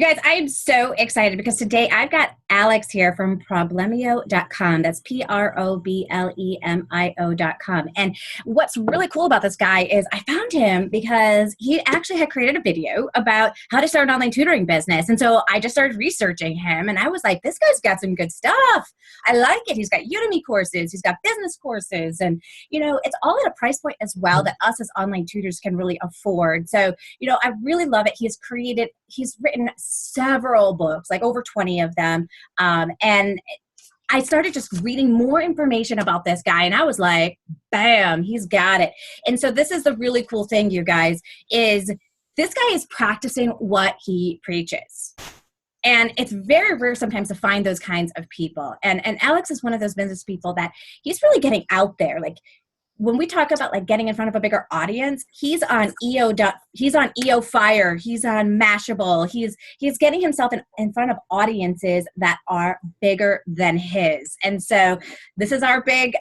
guys, I am so excited because today I've got Alex here from Problemio.com. That's Problemio.com. And what's really cool about this guy is I found him because he actually had created a video about how to start an online tutoring business. And so I just started researching him and I was like, this guy's got some good stuff. I like it. He's got Udemy courses. He's got business courses. And, it's all at a price point as well that us as online tutors can really afford. So, I really love it. He's written several books, like over 20 of them. And I started just reading more information about this guy and I was like, bam, he's got it. And so this is the really cool thing, you guys, is this guy is practicing what he preaches. And it's very rare sometimes to find those kinds of people. And Alex is one of those business people that he's really getting out there. Like, when we talk about like getting in front of a bigger audience, he's on he's on EO Fire, he's on Mashable, he's getting himself in front of audiences that are bigger than his. And so this is our big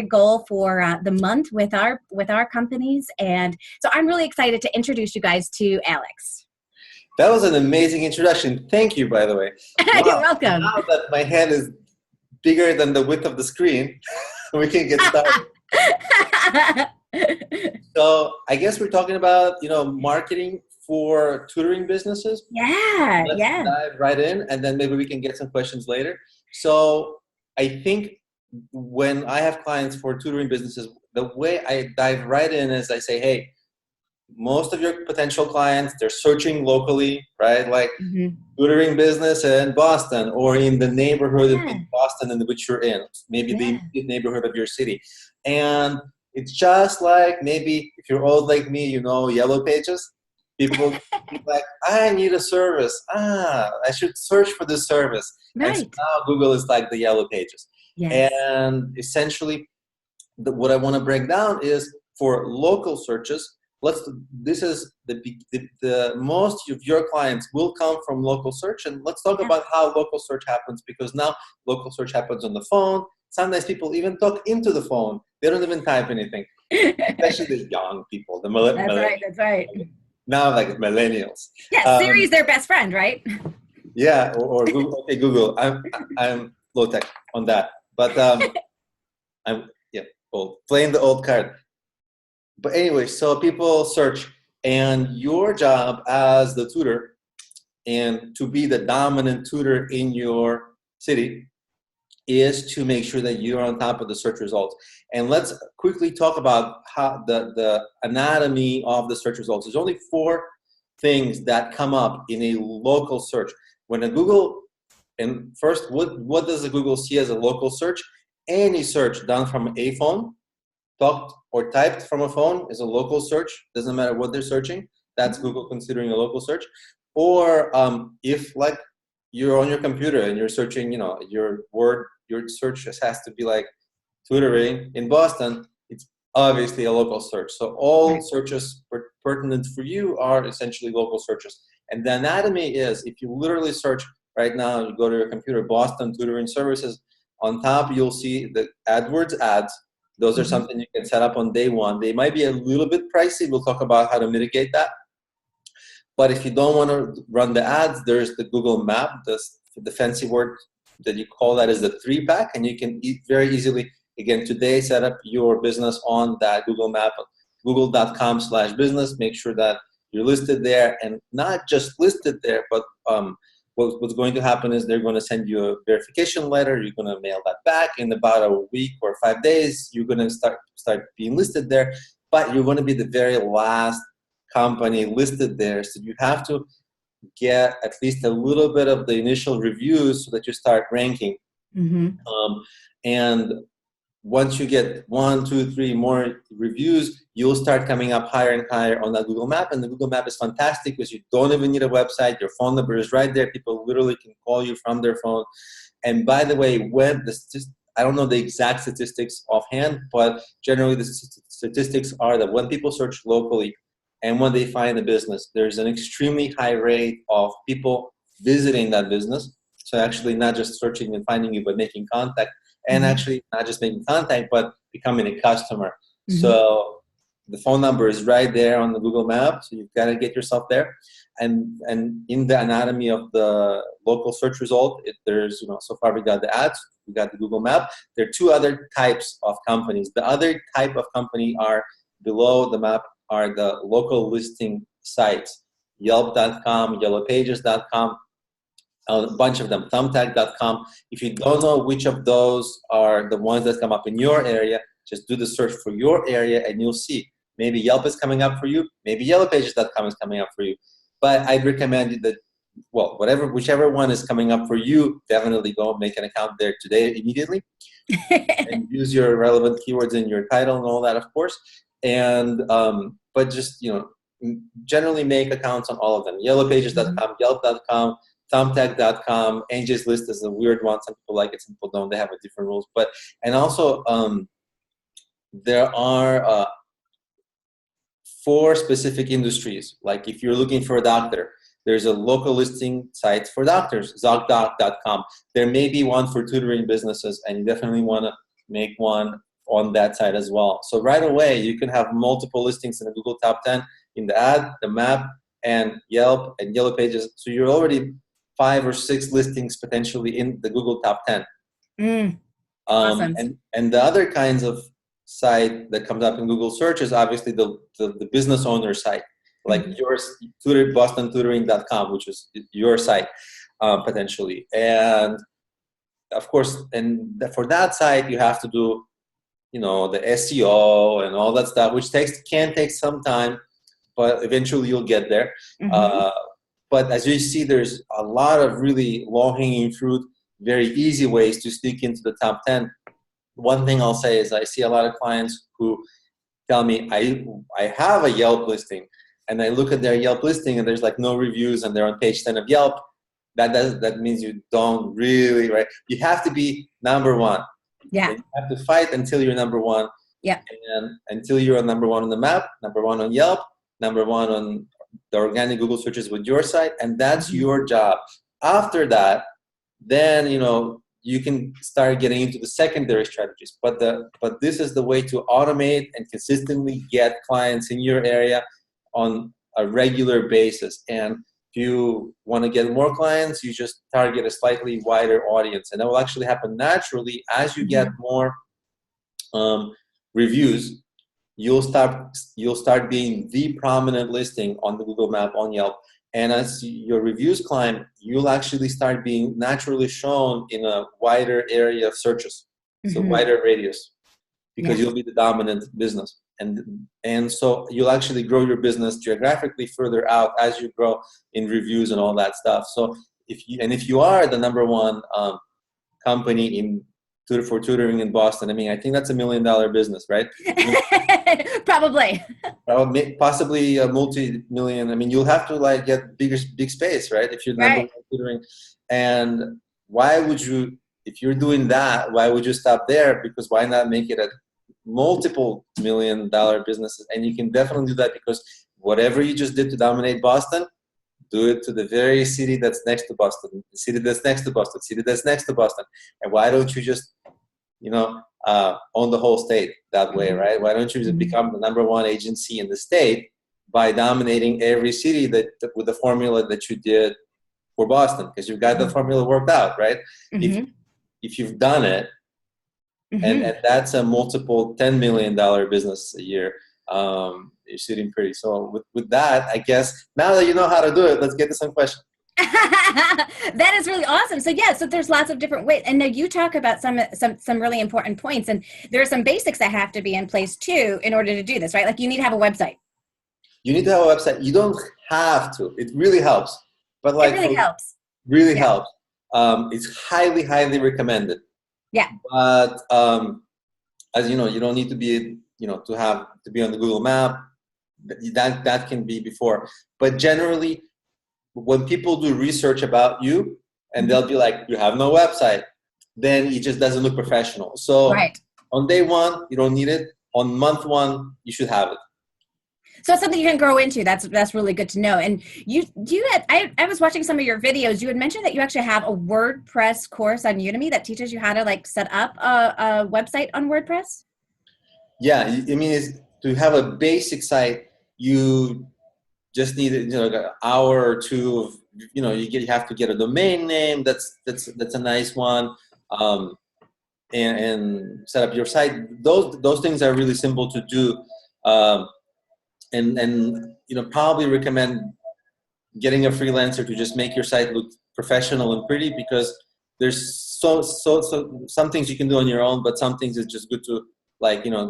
goal for the month with our companies. And so I'm really excited to introduce you guys to Alex. That was an amazing introduction. Thank you, by the way. Wow. You're welcome. Now that my hand is bigger than the width of the screen, we can get started. So I guess we're talking about, marketing for tutoring businesses. Let's dive right in, and then maybe we can get some questions later. So I think when I have clients for tutoring businesses, the way I dive right in is I say, hey, most of your potential clients, they're searching locally, right? Like tutoring business in Boston or in the neighborhood in Boston in which you're in, maybe the immediate neighborhood of your city. And it's just like maybe if you're old like me, Yellow Pages. People be like, I need a service. I should search for this service. Right. And so now Google is like the Yellow Pages. Yes. And essentially, what I want to break down is for local searches. This is the most of your clients will come from local search, and let's talk about how local search happens, because now local search happens on the phone. Sometimes people even talk into the phone. They don't even type anything, especially the young people, the millennials. That's right. Now, like millennials. Yeah, Siri's their best friend, right? Yeah, or Google. Okay, Google. I'm low tech on that, but I'm old, playing the old card. But anyway, so people search, and your job as the tutor and to be the dominant tutor in your city is to make sure that you're on top of the search results. And let's quickly talk about how the anatomy of the search results. There's only 4 things that come up in a local search. When a Google, and first, what does a Google see as a local search? Any search done from a phone, talked or typed from a phone is a local search. Doesn't matter what they're searching. That's Google considering a local search. Or if like you're on your computer and you're searching, your search just has to be like tutoring in Boston. It's obviously a local search. So all searches pertinent for you are essentially local searches. And the anatomy is, if you literally search right now, you go to your computer, Boston tutoring services, on top you'll see the AdWords ads. Those are something you can set up on day one. They might be a little bit pricey. We'll talk about how to mitigate that. But if you don't want to run the ads, there's the Google Map. The fancy word that you call that is the 3-pack. And you can very easily, again, today set up your business on that Google Map, google.com/business. Make sure that you're listed there, and not just listed there, but what's going to happen is they're going to send you a verification letter. You're going to mail that back in about a week or 5 days. You're going to start being listed there, but you're going to be the very last company listed there. So you have to get at least a little bit of the initial reviews so that you start ranking. And once you get 1, 2, 3 more reviews, you'll start coming up higher and higher on that Google Map. And the Google Map is fantastic because you don't even need a website. Your phone number is right there. People literally can call you from their phone. And by the way, I don't know the exact statistics offhand, but generally the statistics are that when people search locally and when they find a business, there's an extremely high rate of people visiting that business. So actually not just searching and finding you, but making contact. And actually not just making contact, but becoming a customer. So the phone number is right there on the Google map, so you've got to get yourself there. And in the anatomy of the local search result, there's, so far we got the ads, we got the Google map. There are two other types of companies. The other type of company are below the map are the local listing sites, Yelp.com, YellowPages.com, a bunch of them, Thumbtack.com. If you don't know which of those are the ones that come up in your area, just do the search for your area and you'll see. Maybe Yelp is coming up for you. Maybe YellowPages.com is coming up for you. But I'd recommend you that, whichever one is coming up for you, definitely go make an account there today immediately and use your relevant keywords in your title and all that, of course. And but just generally make accounts on all of them. YellowPages.com, Yelp.com, Thumbtack.com. Angie's List is a weird one. Some people like it, some people don't. They have different rules. And also there are 4 specific industries. Like if you're looking for a doctor, there's a local listing site for doctors, ZocDoc.com. There may be one for tutoring businesses, and you definitely want to make one on that site as well. So right away, you can have multiple listings in the Google Top 10 in the ad, the map, and Yelp and Yellow Pages. So you're already 5 or 6 listings potentially in the Google Top 10. Awesome. And the other kinds of site that comes up in Google search is obviously the business owner site, like yours, BostonTutoring.com, which is your site potentially. And of course, for that site, you have to do, the SEO and all that stuff, which can take some time, but eventually you'll get there. But as you see, there's a lot of really low-hanging fruit, very easy ways to sneak into the top 10. One thing I'll say is I see a lot of clients who tell me, I have a Yelp listing, and I look at their Yelp listing and there's like no reviews and they're on page 10 of Yelp. That means you don't really, right? You have to be number one. Yeah. You have to fight until you're number one. Yeah. And until you're number one on the map, number one on Yelp, number one on the organic Google searches with your site, and that's your job. After that, then you can start getting into the secondary strategies. But this is the way to automate and consistently get clients in your area on a regular basis. And if you want to get more clients, you just target a slightly wider audience, and that will actually happen naturally as you get more reviews. You'll start being the prominent listing on the Google map, on Yelp. And as your reviews climb, you'll actually start being naturally shown in a wider area of searches, so wider radius, because you'll be the dominant business. And so you'll actually grow your business geographically further out as you grow in reviews and all that stuff. So if you are the number one company for tutoring in Boston, I think that's $1 million business, right? Probably. Possibly a multi-million. You'll have to get big space, right? If you're number one tutoring. And why would you, if you're doing that, why would you stop there? Because why not make it a multiple $1 million businesses? And you can definitely do that, because whatever you just did to dominate Boston, do it to the very city that's next to Boston, the city that's next to Boston, city that's next to Boston. And why don't you just, own the whole state that way, right? Why don't you just become the number one agency in the state by dominating every city with the formula that you did for Boston? Because you've got the formula worked out, right? If you've done it, and that's a multiple $10 million business a year, you're shooting pretty. So with that, I guess now that you know how to do it, let's get to some questions. That is really awesome. So so there's lots of different ways. And now you talk about some really important points, and there are some basics that have to be in place too in order to do this, right? Like you need to have a website. You need to have a website. You don't have to. It really helps. But it really helps. Really helps. It's highly, highly recommended. Yeah. But as you know, you don't need to be, to be on the Google map. That can be before. But generally, when people do research about you and they'll be like, you have no website, then it just doesn't look professional. So on day one, you don't need it. On month one, you should have it. So it's something you can grow into. That's really good to know. And I was watching some of your videos. You had mentioned that you actually have a WordPress course on Udemy that teaches you how to set up a website on WordPress. Yeah, to have a basic site, you just need an hour or two of you have to get a domain name. That's a nice one, and set up your site. Those things are really simple to do, and probably recommend getting a freelancer to just make your site look professional and pretty, because there's so some things you can do on your own, but some things it's just good to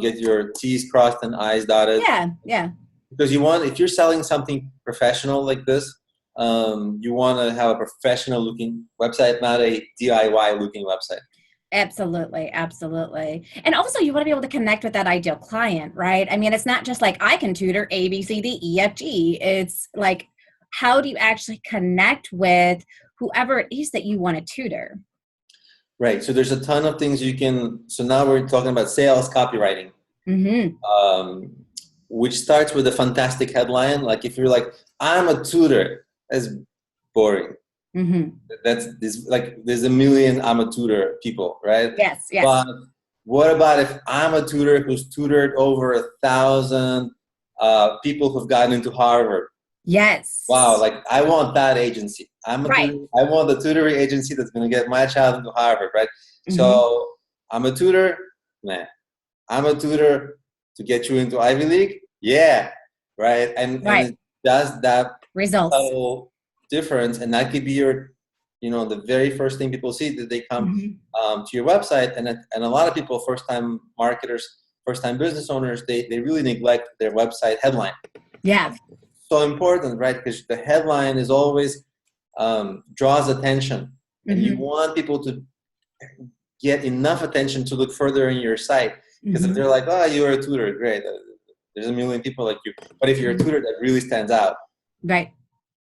get your T's crossed and I's dotted. Yeah. Because if you're selling something professional like this, you want to have a professional looking website, not a DIY looking website. Absolutely. And also you want to be able to connect with that ideal client, right? I mean, it's not just like I can tutor A, B, C, D, E, F, G. It's like, how do you actually connect with whoever it is that you want to tutor? Right. So there's a ton of things you can. So now we're talking about sales copywriting, which starts with a fantastic headline. Like if you're like, I'm a tutor, that's boring. There's a million I'm a tutor people, right? Yes. But what about if I'm a tutor who's tutored over 1,000 people who've gotten into Harvard? Yes. Wow, I want that agency. I want the tutoring agency that's going to get my child into Harvard, right? So I'm a tutor. Nah. I'm a tutor to get you into Ivy League. Yeah, right. And it does that results subtle difference, and that could be your, the very first thing people see that they come to your website, and a lot of people, first-time marketers, first-time business owners, they really neglect their website headline. Yeah. So important, right? Because the headline is always draws attention, and you want people to get enough attention to look further in your site. Because if they're like, oh, you're a tutor, great. There's a million people like you. But if you're a tutor that really stands out, right?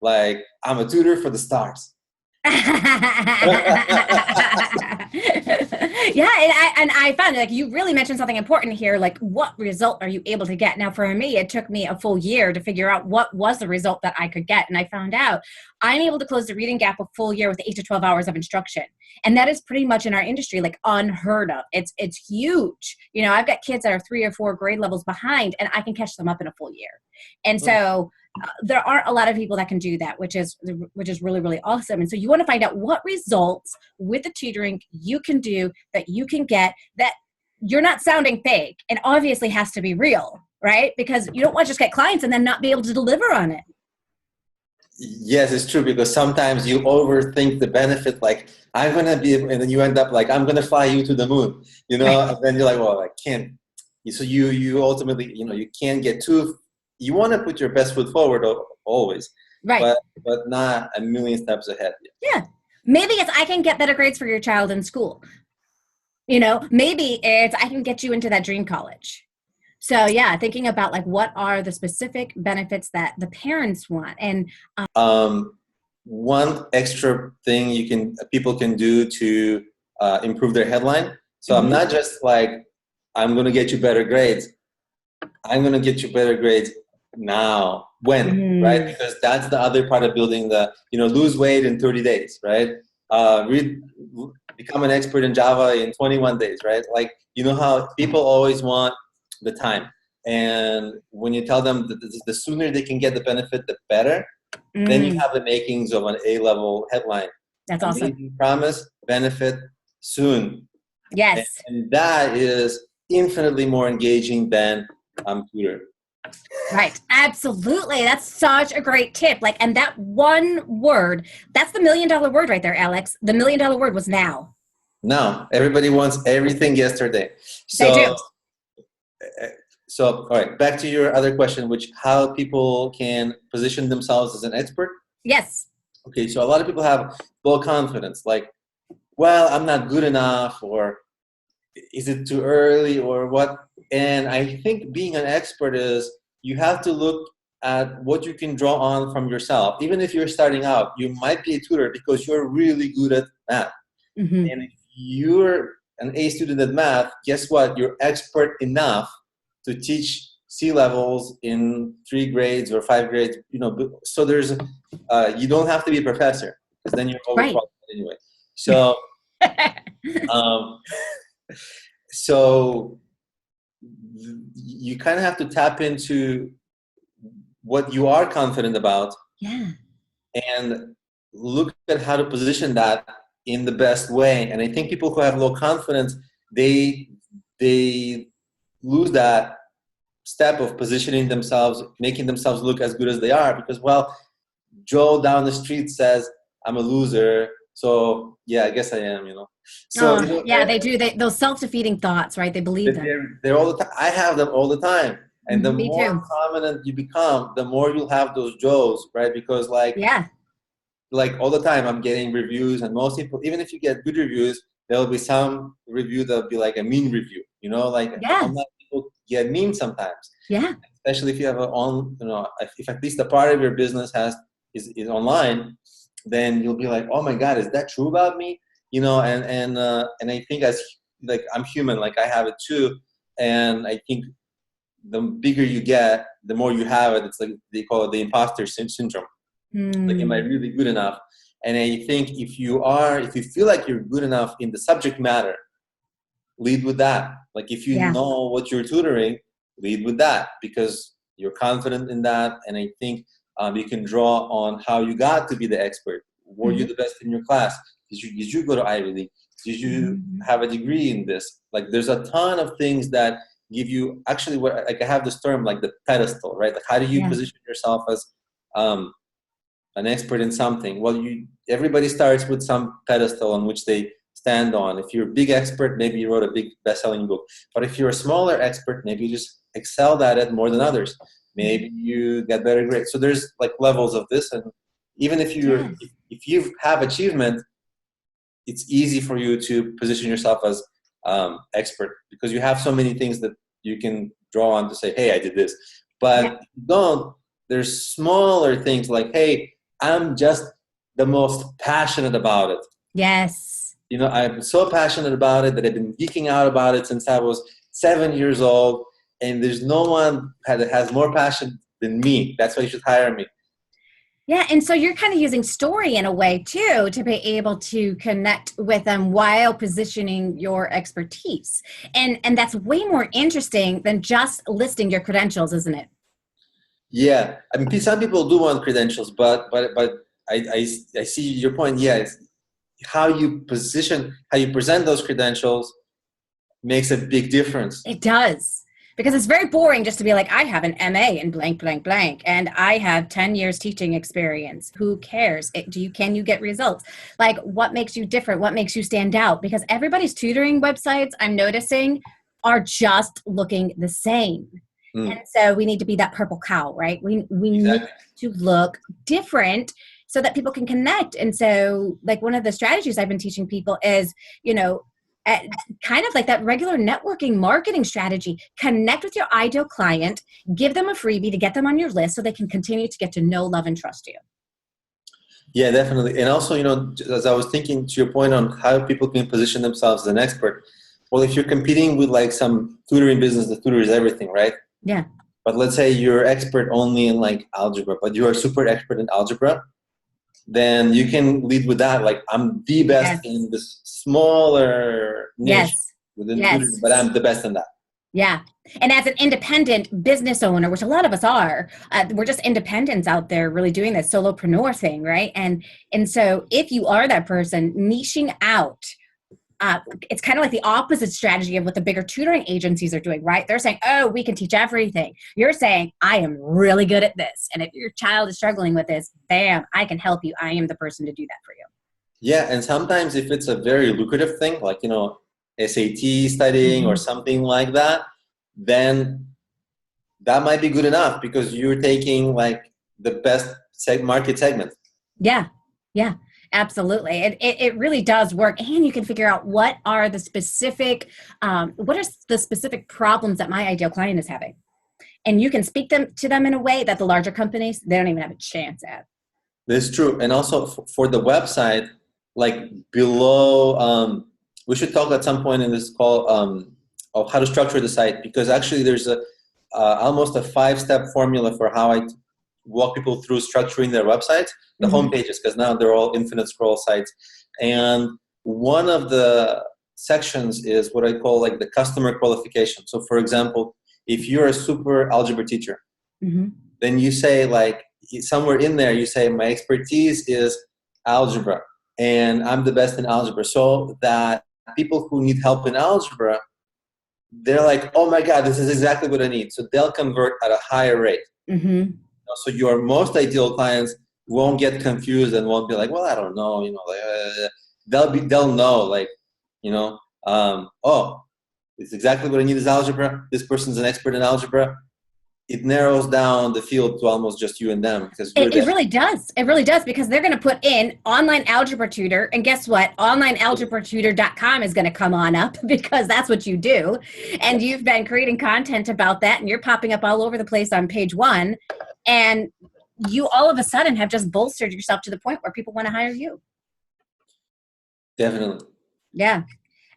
Like, I'm a tutor for the stars. Yeah, and I found you really mentioned something important here, like what result are you able to get? Now for me, it took me a full year to figure out what was the result that I could get, and I found out I'm able to close the reading gap a full year with 8 to 12 hours of instruction, and that is pretty much in our industry unheard of. It's huge. I've got kids that are 3 or 4 grade levels behind, and I can catch them up in a full year, and so there aren't a lot of people that can do that, which is really, really awesome. And so you want to find out what results with the tutoring you can do, that you can get, that you're not sounding fake, and obviously has to be real, right? Because you don't want to just get clients and then not be able to deliver on it. Yes, it's true, because sometimes you overthink the benefit, I'm going to be, and then you end up I'm going to fly you to the moon, right. And then you're like, well, I can't. So you ultimately, you can't get too. You want to put your best foot forward always, right? But not a million steps ahead. Yeah, maybe it's I can get better grades for your child in school. Maybe it's I can get you into that dream college. So yeah, thinking about what are the specific benefits that the parents want, and one extra thing people can do to improve their headline. So I'm not just I'm going to get you better grades. I'm going to get you better grades now. When, right? Because that's the other part of building lose weight in 30 days, right? Become an expert in Java in 21 days, right? How people always want the time. And when you tell them that the sooner they can get the benefit, the better, then you have the makings of an A-level headline. That's awesome. Promise, benefit, soon. Yes. And that is infinitely more engaging than tutor. Right. Absolutely. That's such a great tip. And that one word, that's the $1 million word right there, Alex. The $1 million word was now. Now. Everybody wants everything yesterday. They do. So, all right, back to your other question, which how people can position themselves as an expert. Yes. Okay. So a lot of people have low confidence, well, I'm not good enough, or is it too early, or what? And I think being an expert is you have to look at what you can draw on from yourself. Even if you're starting out, you might be a tutor because you're really good at math. And if you're an A student at math, guess what? You're expert enough to teach C-levels in 3 grades or 5 grades. So there's you don't have to be a professor, because then you're overqualified anyway. So so you kind of have to tap into what you are confident about, Yeah. and look at how to position that in the best way. And I think people who have low confidence, they lose that step of positioning themselves, making themselves look as good as they are, because, well, Joe down the street says I'm a loser, so yeah, I guess I am, So, Oh, yeah, they do. Those self-defeating thoughts, right? They believe them. they're all the time. I have them all the time. And the Me more too. prominent you become, the more you'll have those Joes, right? Because Yeah. like all the time I'm getting reviews, and most people, even if you get good reviews, there'll be some review that'll be like a mean review, like Yeah. online people get mean sometimes, Yeah. especially if you have if at least a part of your business is online, then you'll be like, oh my God, is that true about me? And I think, as like, I'm human, like I have it too. And I think the bigger you get, the more you have it. It's like they call it the imposter syndrome. Like, am I really good enough? And I think if you feel like you're good enough in the subject matter, lead with that. Like, if you Yeah. know what you're tutoring, lead with that, because you're confident in that. And I think you can draw on how you got to be the expert. Were you the best in your class? Did you go to Ivy League? Did you have a degree in this? Like, there's a ton of things that give you, actually, what, like, I have this term, like the pedestal, right? Like, how do you position yourself as an expert in something? Well, everybody starts with some pedestal on which they stand on. If you're a big expert, maybe you wrote a big best-selling book. But if you're a smaller expert, maybe you just excelled at it more than others. Maybe you get better grades. So there's like levels of this, and even if you have achievement, it's easy for you to position yourself as expert, because you have so many things that you can draw on to say, hey, I did this. But if you don't, there's smaller things like, hey, I'm just the most passionate about it. Yes. I'm so passionate about it that I've been geeking out about it since I was 7 years old, and there's no one that has more passion than me. That's why you should hire me. Yeah, and so you're kind of using story in a way too to be able to connect with them while positioning your expertise. And that's way more interesting than just listing your credentials, isn't it? Yeah, I mean, some people do want credentials, but I see your point. Yeah, it's how you present those credentials makes a big difference. It does. Because it's very boring just to be like, I have an MA in blank, blank, blank, and I have 10 years teaching experience. Who cares? Can you get results? Like, what makes you different? What makes you stand out? Because everybody's tutoring websites, I'm noticing, are just looking the same. And so we need to be that purple cow, right? We need to look different so that people can connect. And so, like, one of the strategies I've been teaching people is, kind of like that regular networking marketing strategy. Connect with your ideal client, give them a freebie to get them on your list so they can continue to get to know, love, and trust you. Yeah, definitely. And also, as I was thinking, to your point on how people can position themselves as an expert, well, if you're competing with like some tutoring business, the tutor is everything, right? Yeah. But let's say you're expert only in like algebra, but you are super expert in algebra, then you can lead with that. Like, I'm the best in this smaller niche within tutoring, but I'm the best in that. Yeah. And as an independent business owner, which a lot of us are, we're just independents out there really doing this solopreneur thing, right? And so if you are that person niching out, it's kind of like the opposite strategy of what the bigger tutoring agencies are doing, right? They're saying, oh, we can teach everything. You're saying, I am really good at this. And if your child is struggling with this, bam, I can help you. I am the person to do that for you. Yeah, and sometimes if it's a very lucrative thing, like, SAT studying or something like that, then that might be good enough because you're taking like the best market segment. Yeah, yeah. Absolutely. It really does work. And you can figure out what are the specific problems that my ideal client is having. And you can speak to them in a way that the larger companies, they don't even have a chance at. That's true. And also for the website, like below, we should talk at some point in this call of how to structure the site, because actually there's almost a 5-step formula for how I walk people through structuring their websites, the home pages, because now they're all infinite scroll sites. And one of the sections is what I call like the customer qualification. So for example, if you're a super algebra teacher, then you say like somewhere in there, you say my expertise is algebra and I'm the best in algebra. So that people who need help in algebra, they're like, oh my God, this is exactly what I need. So they'll convert at a higher rate. So your most ideal clients won't get confused and won't be like, well, I don't know, like, they'll know, like, oh, it's exactly what I need is algebra. This person's an expert in algebra. It narrows down the field to almost just you and them, because it really does. It really does, because they're going to put in online algebra tutor, and guess what? Onlinealgebratutor.com is going to come on up because that's what you do. And you've been creating content about that, and you're popping up all over the place on page 1. And you all of a sudden have just bolstered yourself to the point where people want to hire you. Definitely. Yeah.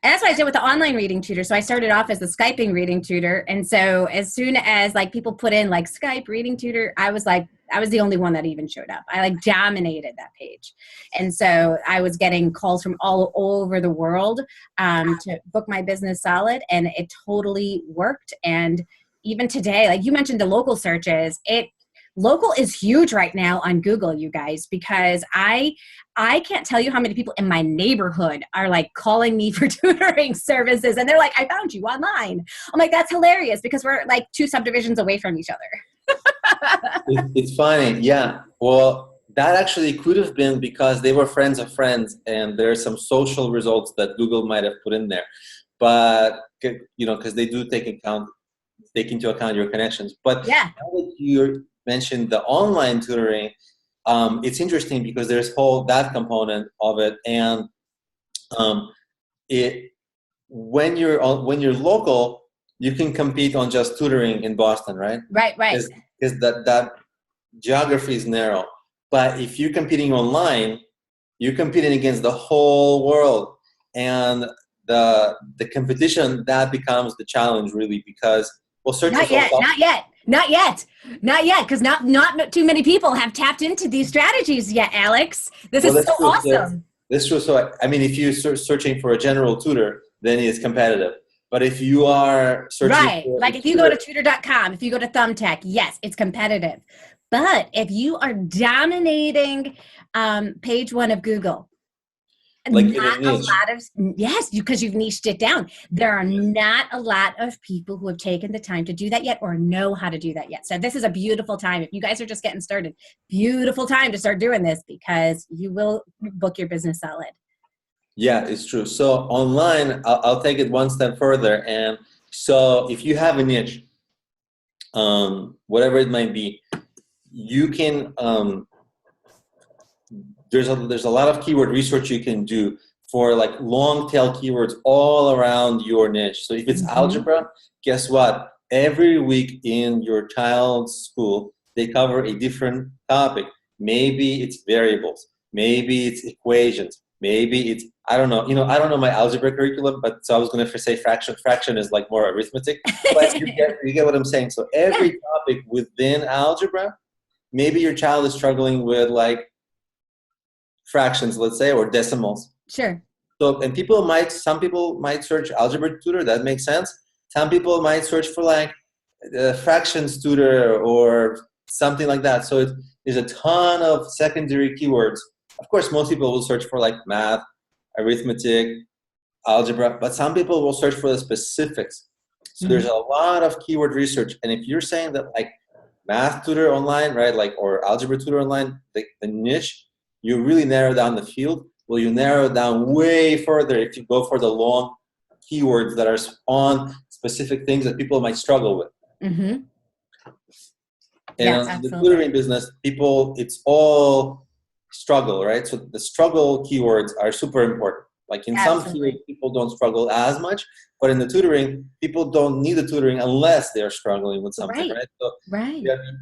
And that's what I did with the online reading tutor. So I started off as the Skyping reading tutor. And so as soon as like people put in like Skype reading tutor, I was the only one that even showed up. I like dominated that page. And so I was getting calls from all over the world to book my business solid. And it totally worked. And even today, like you mentioned the local searches, local is huge right now on Google, you guys, because I can't tell you how many people in my neighborhood are like calling me for tutoring services. And they're like, I found you online. I'm like, that's hilarious, because we're like 2 subdivisions away from each other. It's funny. Yeah. Well, that actually could have been because they were friends of friends, and there are some social results that Google might have put in there. But, because they do take into account your connections. But yeah, now that you mentioned the online tutoring, it's interesting because there's that component of it, and when you're local, you can compete on just tutoring in Boston, right? Right. Because that geography is narrow. But if you're competing online, you're competing against the whole world, and the competition, that becomes the challenge, really, because search not yet, because not too many people have tapped into these strategies yet, Alex. This is so awesome. That's true. So, I mean, if you're searching for a general tutor, then it's competitive. But if you are searching for like if you go to tutor.com, if you go to Thumbtack, yes, it's competitive. But if you are dominating page 1 of Google, like not a lot of, yes, because you've niched it down. There are not a lot of people who have taken the time to do that yet or know how to do that yet. So this is a beautiful time. If you guys are just getting started, beautiful time to start doing this, because you will book your business solid. Yeah, it's true. So online, I'll take it one step further. And so if you have a niche, whatever it might be, you can, there's a lot of keyword research you can do for like long tail keywords all around your niche. So if it's algebra, guess what? Every week in your child's school, they cover a different topic. Maybe it's variables. Maybe it's equations. Maybe it's, I don't know. I don't know my algebra curriculum, but so I was going to say fraction. Fraction is like more arithmetic. But you get what I'm saying. So every topic within algebra, maybe your child is struggling with like fractions, let's say, or decimals. Sure. So, and some people might search algebra tutor. That makes sense. Some people might search for like fractions tutor or something like that. So there's a ton of secondary keywords. Of course, most people will search for like math, arithmetic, algebra, but some people will search for the specifics. So there's a lot of keyword research. And if you're saying that like math tutor online, right, like, or algebra tutor online, the niche, you really narrow down the field. Well, you narrow it down way further if you go for the long keywords that are on specific things that people might struggle with. And yes, in the tutoring business, it's all struggle, right? So the struggle keywords are super important. Like in some keywords, people don't struggle as much, but in the tutoring, people don't need the tutoring unless they're struggling with something, right? So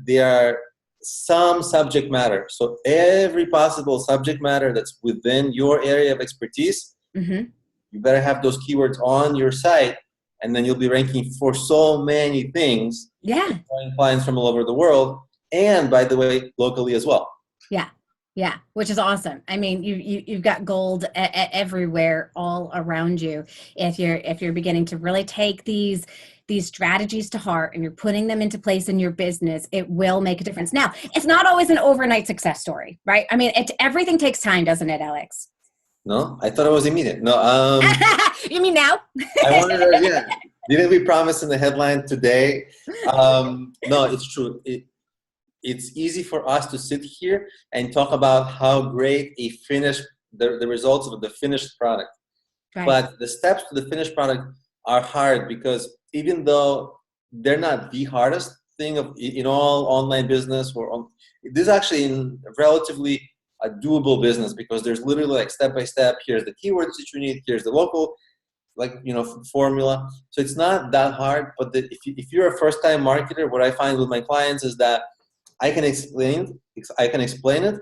there are some subject matter. So every possible subject matter that's within your area of expertise, you better have those keywords on your site, and then you'll be ranking for so many things. Yeah. Clients from all over the world, and by the way, locally as well. Yeah. Yeah, which is awesome. I mean, you've got gold everywhere, all around you. If you're beginning to really take these strategies to heart and you're putting them into place in your business, it will make a difference. Now, it's not always an overnight success story, right? I mean, everything takes time, doesn't it, Alex? No, I thought it was immediate. No, You mean now? I wanted to, yeah. Didn't we promise in the headline today? No, it's true. It's easy for us to sit here and talk about how great the results of the finished product. Right. But the steps to the finished product are hard because even though they're not the hardest thing in all online business this is actually in relatively a doable business because there's literally like step by step. Here's the keywords that you need. Here's the local formula. So it's not that hard. But if you're a first time marketer, what I find with my clients is that I can explain it,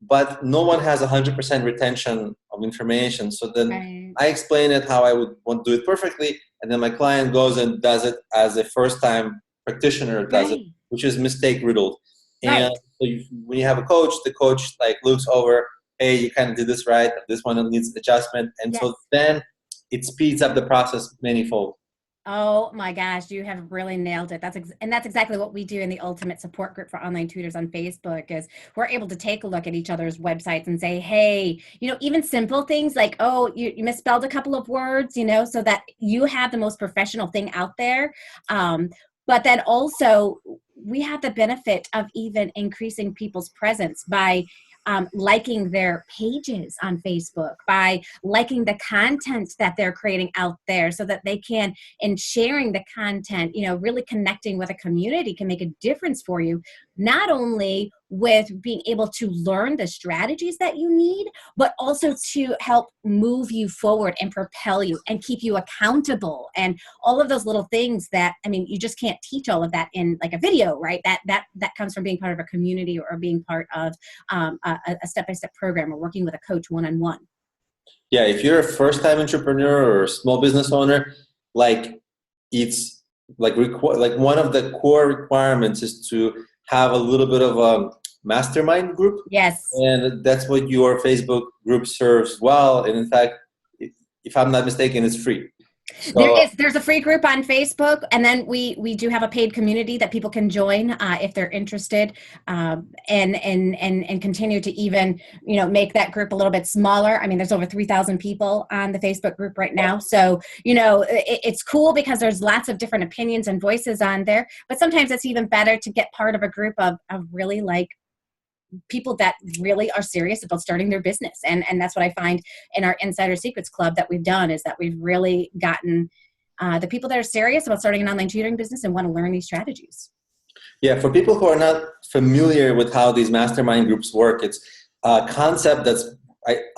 but no one has 100% retention of information. So then Right. I explain it how I would want to do it perfectly, and then my client goes and does it as a first-time practitioner does it, Right. which is mistake-riddled. And Right. so when you have a coach, the coach like looks over, hey, you kind of did this right, this one needs adjustment, and Yes. so then it speeds up the process manyfold. Oh my gosh, you have really nailed it. And that's exactly what we do in the Ultimate Support Group for Online Tutors on Facebook is we're able to take a look at each other's websites and say, hey, even simple things like, oh, you misspelled a couple of words, so that you have the most professional thing out there. But then also we have the benefit of even increasing people's presence by liking their pages on Facebook, by liking the content that they're creating out there so that they can, in sharing the content, really connecting with a community can make a difference for you, not only with being able to learn the strategies that you need, but also to help move you forward and propel you and keep you accountable and all of those little things that, I mean, you just can't teach all of that in like a video, right? That comes from being part of a community or being part of a step-by-step program or working with a coach one-on-one. Yeah, if you're a first-time entrepreneur or a small business owner, like it's like one of the core requirements is to have a little bit of a mastermind group. Yes. And that's what your Facebook group serves well. And in fact, if I'm not mistaken, it's free. So, There's a free group on Facebook, and then we do have a paid community that people can join if they're interested, and continue to even make that group a little bit smaller. I mean, there's over 3,000 people on the Facebook group right now, so it's cool because there's lots of different opinions and voices on there. But sometimes it's even better to get part of a group of really like people that really are serious about starting their business. And that's what I find in our Insider Secrets Club that we've done is that we've really gotten the people that are serious about starting an online tutoring business and want to learn these strategies. Yeah, for people who are not familiar with how these mastermind groups work, it's a concept that's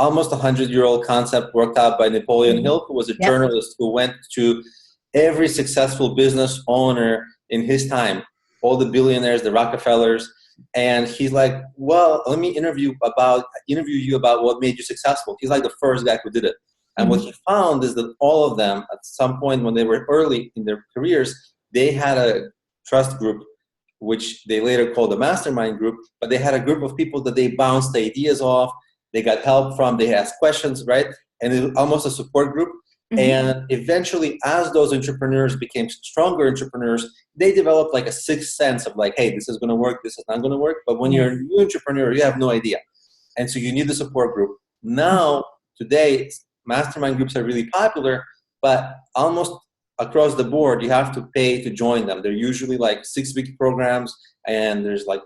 almost 100-year-old concept worked out by Napoleon Hill, who was a journalist who went to every successful business owner in his time, all the billionaires, the Rockefellers, and he's like, well, let me interview you about what made you successful. He's like the first guy who did it. And what he found is that all of them, at some point when they were early in their careers, they had a trust group, which they later called a mastermind group, but they had a group of people that they bounced ideas off, they got help from, they asked questions, right? And it was almost a support group. And eventually, as those entrepreneurs became stronger entrepreneurs, they developed like a sixth sense of like, hey, this is going to work, this is not going to work. But when you're a new entrepreneur, you have no idea. And so you need the support group. Now, today, mastermind groups are really popular, but almost across the board, you have to pay to join them. They're usually like 6-week programs, and there's like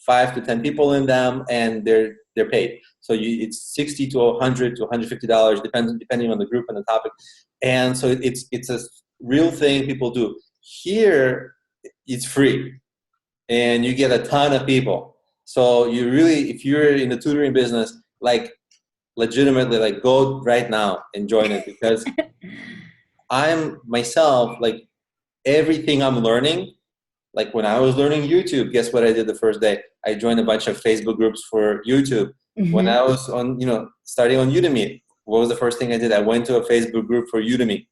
5 to 10 people in them, and they're paid. So it's $60 to $100 to $150, depending on the group and the topic. And so it's a real thing people do. Here, it's free, and you get a ton of people. So if you're in the tutoring business, like legitimately, like go right now and join it, because I'm myself, like everything I'm learning, like when I was learning YouTube, guess what I did the first day? I joined a bunch of Facebook groups for YouTube. When I was starting on Udemy, what was the first thing I did? I went to a Facebook group for Udemy,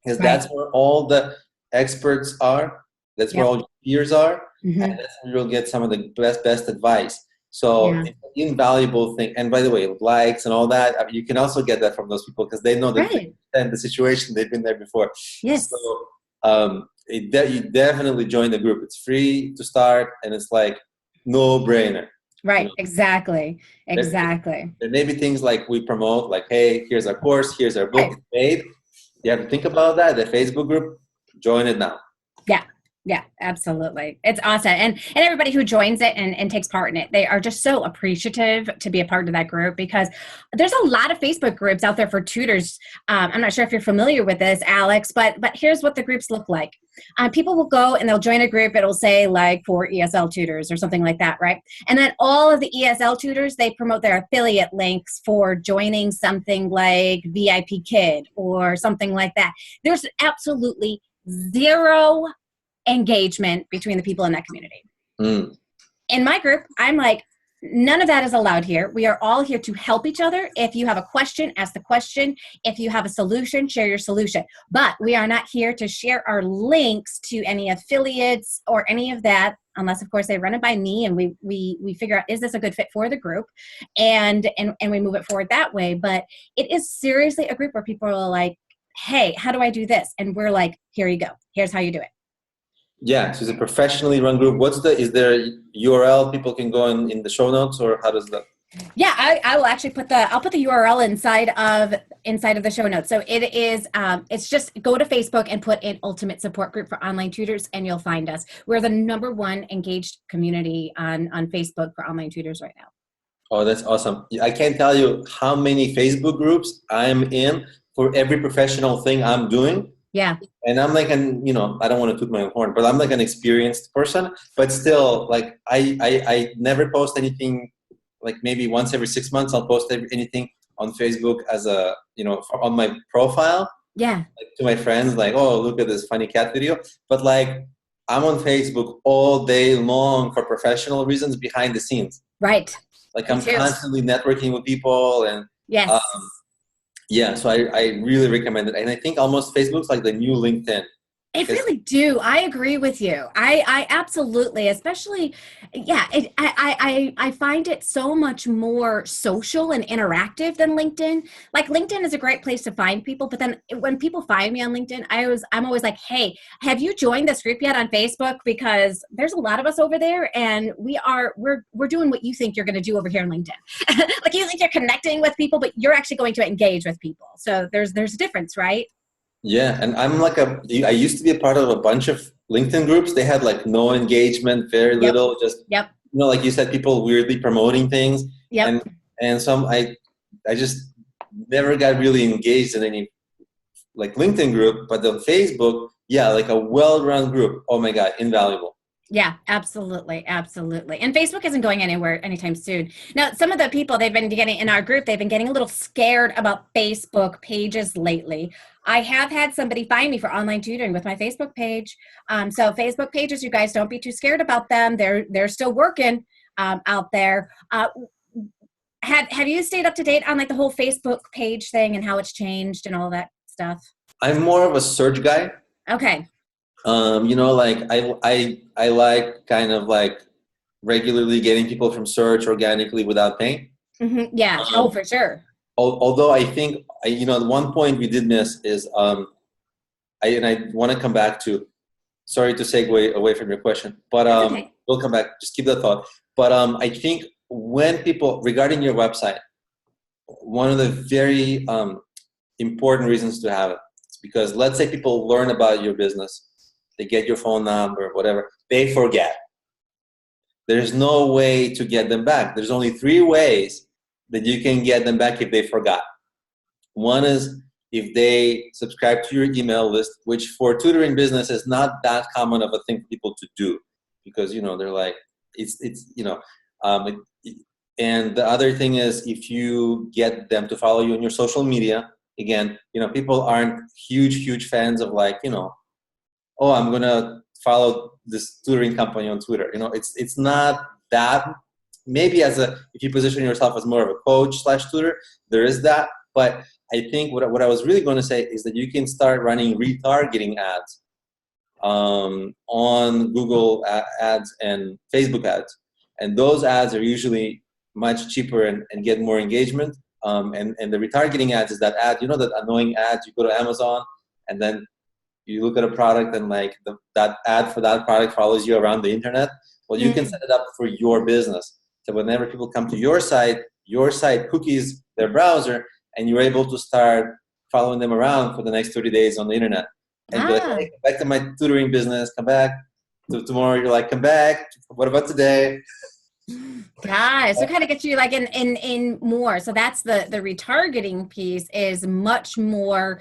because that's where all the experts are. That's where all your peers are. And that's where you'll get some of the best advice. So Yeah. it's an invaluable thing. And by the way, likes and all that, I mean, you can also get that from those people because they know Right. the situation, they've been there before. Yes. So you definitely join the group. It's free to start, and it's like no brainer. You Right. know, Exactly. there, Exactly. there may be things like we promote, like, hey, here's our course, here's our book, Right. it's paid. You have to think about that. The Facebook group, join it now. Yeah. Yeah, absolutely. It's awesome. And everybody who joins it and takes part in it, they are just so appreciative to be a part of that group because there's a lot of Facebook groups out there for tutors. I'm not sure if you're familiar with this, Alex, but here's what the groups look like. People will go and they'll join a group. It'll say like for ESL tutors or something like that, right? And then all of the ESL tutors, they promote their affiliate links for joining something like VIP Kid or something like that. There's absolutely zero engagement between the people in that community. Mm. In my group, I'm like, none of that is allowed here. We are all here to help each other. If you have a question, ask the question. If you have a solution, share your solution. But we are not here to share our links to any affiliates or any of that, unless of course they run it by me and we figure out, is this a good fit for the group? And we move it forward that way. But it is seriously a group where people are like, hey, how do I do this? And we're like, here you go. Here's how you do it. Yeah, so it's a professionally run group. Is there a URL people can go in the show notes, or how does that? Yeah, I will actually I'll put the URL inside of the show notes. So it is, it's just go to Facebook and put in Ultimate Support Group for Online Tutors and you'll find us. We're the #1 engaged community on Facebook for online tutors right now. Oh, that's awesome. I can't tell you how many Facebook groups I'm in for every professional thing I'm doing. Yeah. And I'm like I don't want to toot my own horn, but I'm like an experienced person. But still, like I never post anything. Like maybe once every 6 months, I'll post anything on Facebook as on my profile. Yeah. Like to my friends, like, oh, look at this funny cat video. But like, I'm on Facebook all day long for professional reasons behind the scenes. Right. Like I'm constantly networking with people and yes. Yeah, so I really recommend it. And I think almost Facebook's like the new LinkedIn. It really do. I agree with you. I absolutely, especially, yeah, I find it so much more social and interactive than LinkedIn. Like LinkedIn is a great place to find people, but then when people find me on LinkedIn, I'm always like, hey, have you joined this group yet on Facebook? Because there's a lot of us over there and we're doing what you think you're going to do over here on LinkedIn. Like you think you're connecting with people, but you're actually going to engage with people. So there's a difference, right? Yeah, and I used to be a part of a bunch of LinkedIn groups. They had like no engagement, very little, just like you said, people weirdly promoting things. Yep. And some I just never got really engaged in any like LinkedIn group, but on Facebook, yeah, like a well-run group. Oh my God, invaluable. Yeah, absolutely. Absolutely. And Facebook isn't going anywhere anytime soon. Now, some of the people they've been getting in our group, they've been getting a little scared about Facebook pages lately. I have had somebody find me for online tutoring with my Facebook page. So Facebook pages, you guys don't be too scared about them. They're still working out there. Have you stayed up to date on like the whole Facebook page thing and how it's changed and all that stuff? I'm more of a search guy. Okay. Like I like kind of like regularly getting people from search organically without paying. Mm-hmm. Yeah. For sure. Although I think at one point we did miss is I want to come back to. Sorry to segue away from your question, but okay. We'll come back. Just keep that thought. But I think when people regarding your website, one of the very important reasons to have it is because let's say people learn about your business. They get your phone number, whatever, they forget. There's no way to get them back. There's only 3 ways that you can get them back if they forgot. One is if they subscribe to your email list, which for tutoring business is not that common of a thing for people to do because, they're like, and the other thing is if you get them to follow you on your social media, again, people aren't huge fans of like, oh, I'm going to follow this tutoring company on Twitter. It's not that. Maybe if you position yourself as more of a coach / tutor, there is that. But I think what I was really going to say is that you can start running retargeting ads on Google ads and Facebook ads. And those ads are usually much cheaper and get more engagement. And the retargeting ads is that ad, you know, that annoying ads, you go to Amazon and then you look at a product and like that ad for that product follows you around the internet. Well, you can set it up for your business. So whenever people come to your site cookies their browser, and you're able to start following them around for the next 30 days on the internet. And be like, hey, come back to my tutoring business, come back to tomorrow. You're like, come back. What about today? Gosh, so kind of gets you like in more. So that's the retargeting piece is much more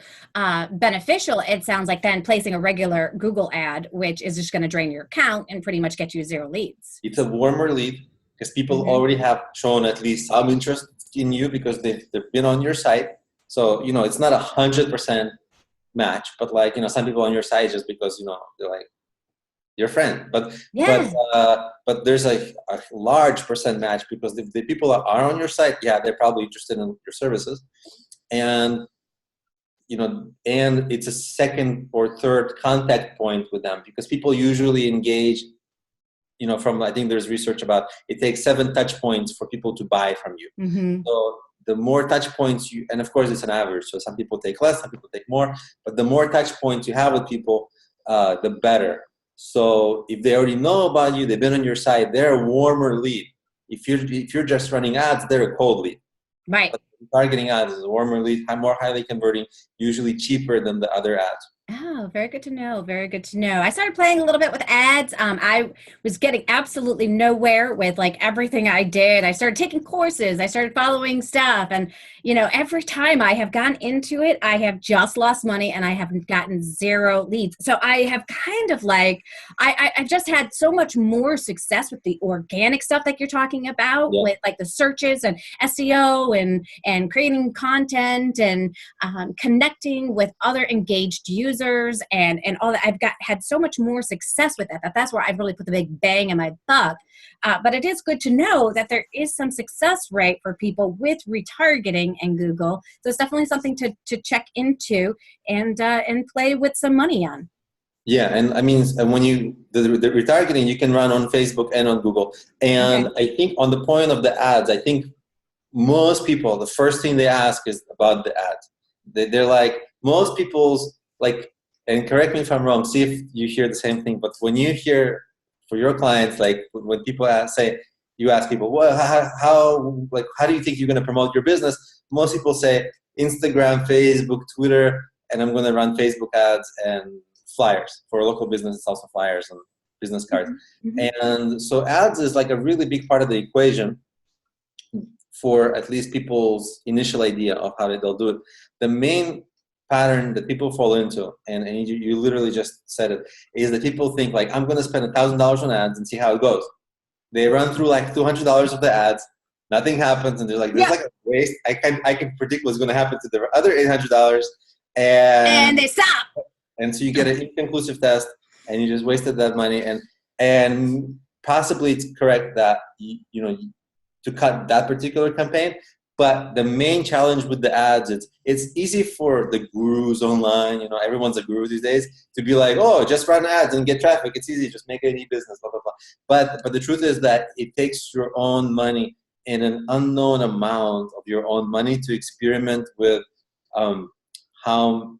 beneficial, it sounds like, than placing a regular Google ad, which is just going to drain your account and pretty much get you 0 leads. It's a warmer lead because people already have shown at least some interest in you because they've been on your site. So, you know, it's not 100% match, but like, you know, some people on your site just because, you know, they're like your friend, but there's a large percent match because the people that are on your site, yeah, they're probably interested in your services, and you know, and it's a second or third contact point with them because people usually engage, you know, from, I think there's research about it takes 7 touch points for people to buy from you. So the more touch points you, and of course it's an average, so some people take less, some people take more, but the more touch points you have with people, the better. So if they already know about you, they've been on your site, they're a warmer lead. If you're just running ads, they're a cold lead. Right. But targeting ads is a warmer lead, more highly converting, usually cheaper than the other ads. Oh, very good to know. Very good to know. I started playing a little bit with ads. I was getting absolutely nowhere with like everything I did. I started taking courses. I started following stuff. And, you know, every time I have gone into it, I have just lost money and I have gotten 0 leads. So I have kind of like, I've just had so much more success with the organic stuff that you're talking about, with like the searches and SEO and creating content and connecting with other engaged users and all that. I've had so much more success with that. That's where I've really put the big bang in my buck. But it is good to know that there is some success rate for people with retargeting and Google. So it's definitely something to check into and play with some money on. Yeah, and I mean, when the retargeting, you can run on Facebook and on Google. And I think on the point of the ads, I think most people, the first thing they ask is about the ads. They're like, most people's like, and correct me if I'm wrong, see if you hear the same thing, but when you hear for your clients, like when people you ask people, well, how do you think you're going to promote your business? Most people say Instagram, Facebook, Twitter, and I'm going to run Facebook ads and flyers. For a local business, it's also flyers and business cards. And so ads is like a really big part of the equation for at least people's initial idea of how they'll do it. The main pattern that people fall into, and you literally just said it, is that people think like, I'm going to spend $1,000 on ads and see how it goes. They run through like $200 of the ads, nothing happens, and they're like, there's like a waste. I can predict what's going to happen to the other $800, and they stop. And so you get an inconclusive test, and you just wasted that money. And possibly it's correct that you know to cut that particular campaign. But the main challenge with the ads, it's easy for the gurus online, you know, everyone's a guru these days, to be like, oh, just run ads and get traffic. It's easy, just make any business, blah, blah, blah. But the truth is that it takes your own money and an unknown amount of your own money to experiment with how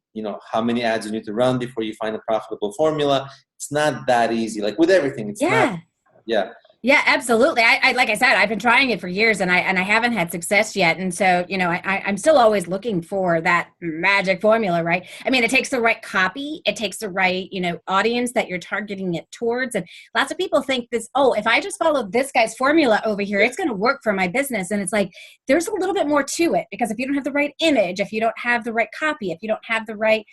many ads you need to run before you find a profitable formula. It's not that easy. Like with everything, it's not. Yeah. Yeah, absolutely. I like I said, I've been trying it for years and I haven't had success yet. And so, you know, I'm still always looking for that magic formula, right? I mean, it takes the right copy. It takes the right, you know, audience that you're targeting it towards. And lots of people think this, oh, if I just follow this guy's formula over here, it's going to work for my business. And it's like, there's a little bit more to it, because if you don't have the right image, if you don't have the right copy, if you don't have the right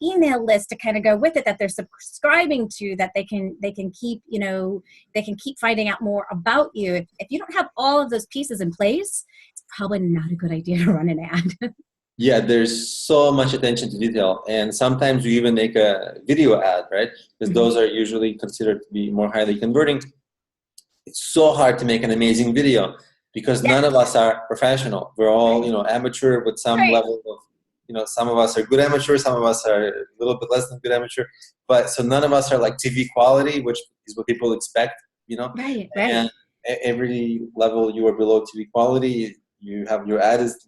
email list to kind of go with it that they're subscribing to, that they can keep, you know, they can keep finding out more about you. If you don't have all of those pieces in place, it's probably not a good idea to run an ad. Yeah, there's so much attention to detail, and sometimes you even make a video ad, right? Because those are usually considered to be more highly converting. It's so hard to make an amazing video because none of us are professional. We're all, you know, amateur with some level of, you know, some of us are good amateur, some of us are a little bit less than good amateur, but so none of us are like TV quality, which is what people expect. You know, right. every level you are below TV quality, you have your ad is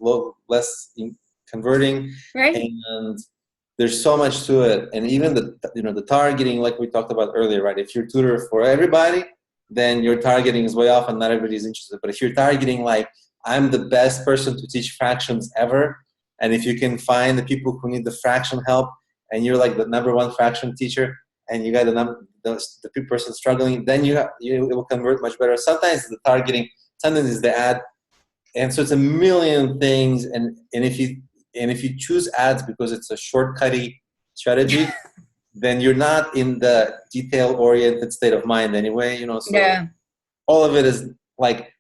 less converting, Right. and there's so much to it. And even the targeting, like we talked about earlier, right? If you're tutor for everybody, then your targeting is way off and not everybody's interested. But if you're targeting like, I'm the best person to teach fractions ever, and if you can find the people who need the fraction help, and you're like the #1 fraction teacher, and you got the person struggling, then it will convert much better. Sometimes the targeting, sometimes it's the ad, and so it's a million things. And if you choose ads because it's a shortcutty strategy, then you're not in the detail-oriented state of mind anyway. So Yeah. all of it is like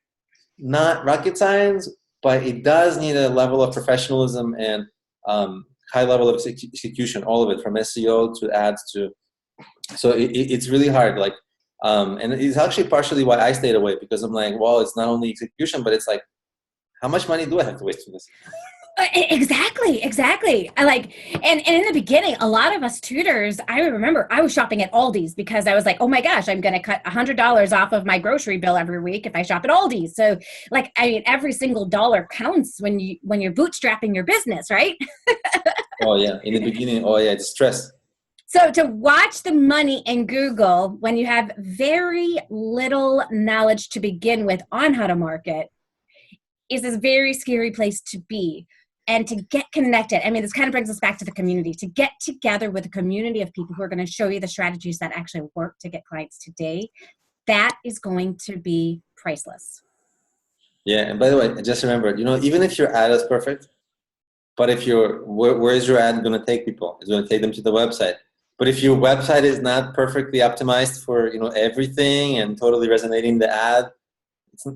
not rocket science, but it does need a level of professionalism and high level of execution. All of it, from SEO to ads to. So it's really hard. Like, and it's actually partially why I stayed away, because I'm like, well, it's not only execution, but it's like, how much money do I have to waste on this? Exactly. I like, and in the beginning, a lot of us tutors, I remember I was shopping at Aldi's because I was like, oh my gosh, I'm going to cut $100 off of my grocery bill every week if I shop at Aldi's. So like, I mean, every single dollar counts when you're bootstrapping your business, right? Oh yeah. In the beginning, oh yeah, it's stress. So to watch the money in Google when you have very little knowledge to begin with on how to market is a very scary place to be. And to get connected, I mean, this kind of brings us back to the community, to get together with a community of people who are going to show you the strategies that actually work to get clients today. That is going to be priceless. Yeah. And by the way, I just remembered, even if your ad is perfect, but if where is your ad going to take people? It's going to take them to the website. But if your website is not perfectly optimized for, everything and totally resonating the ad,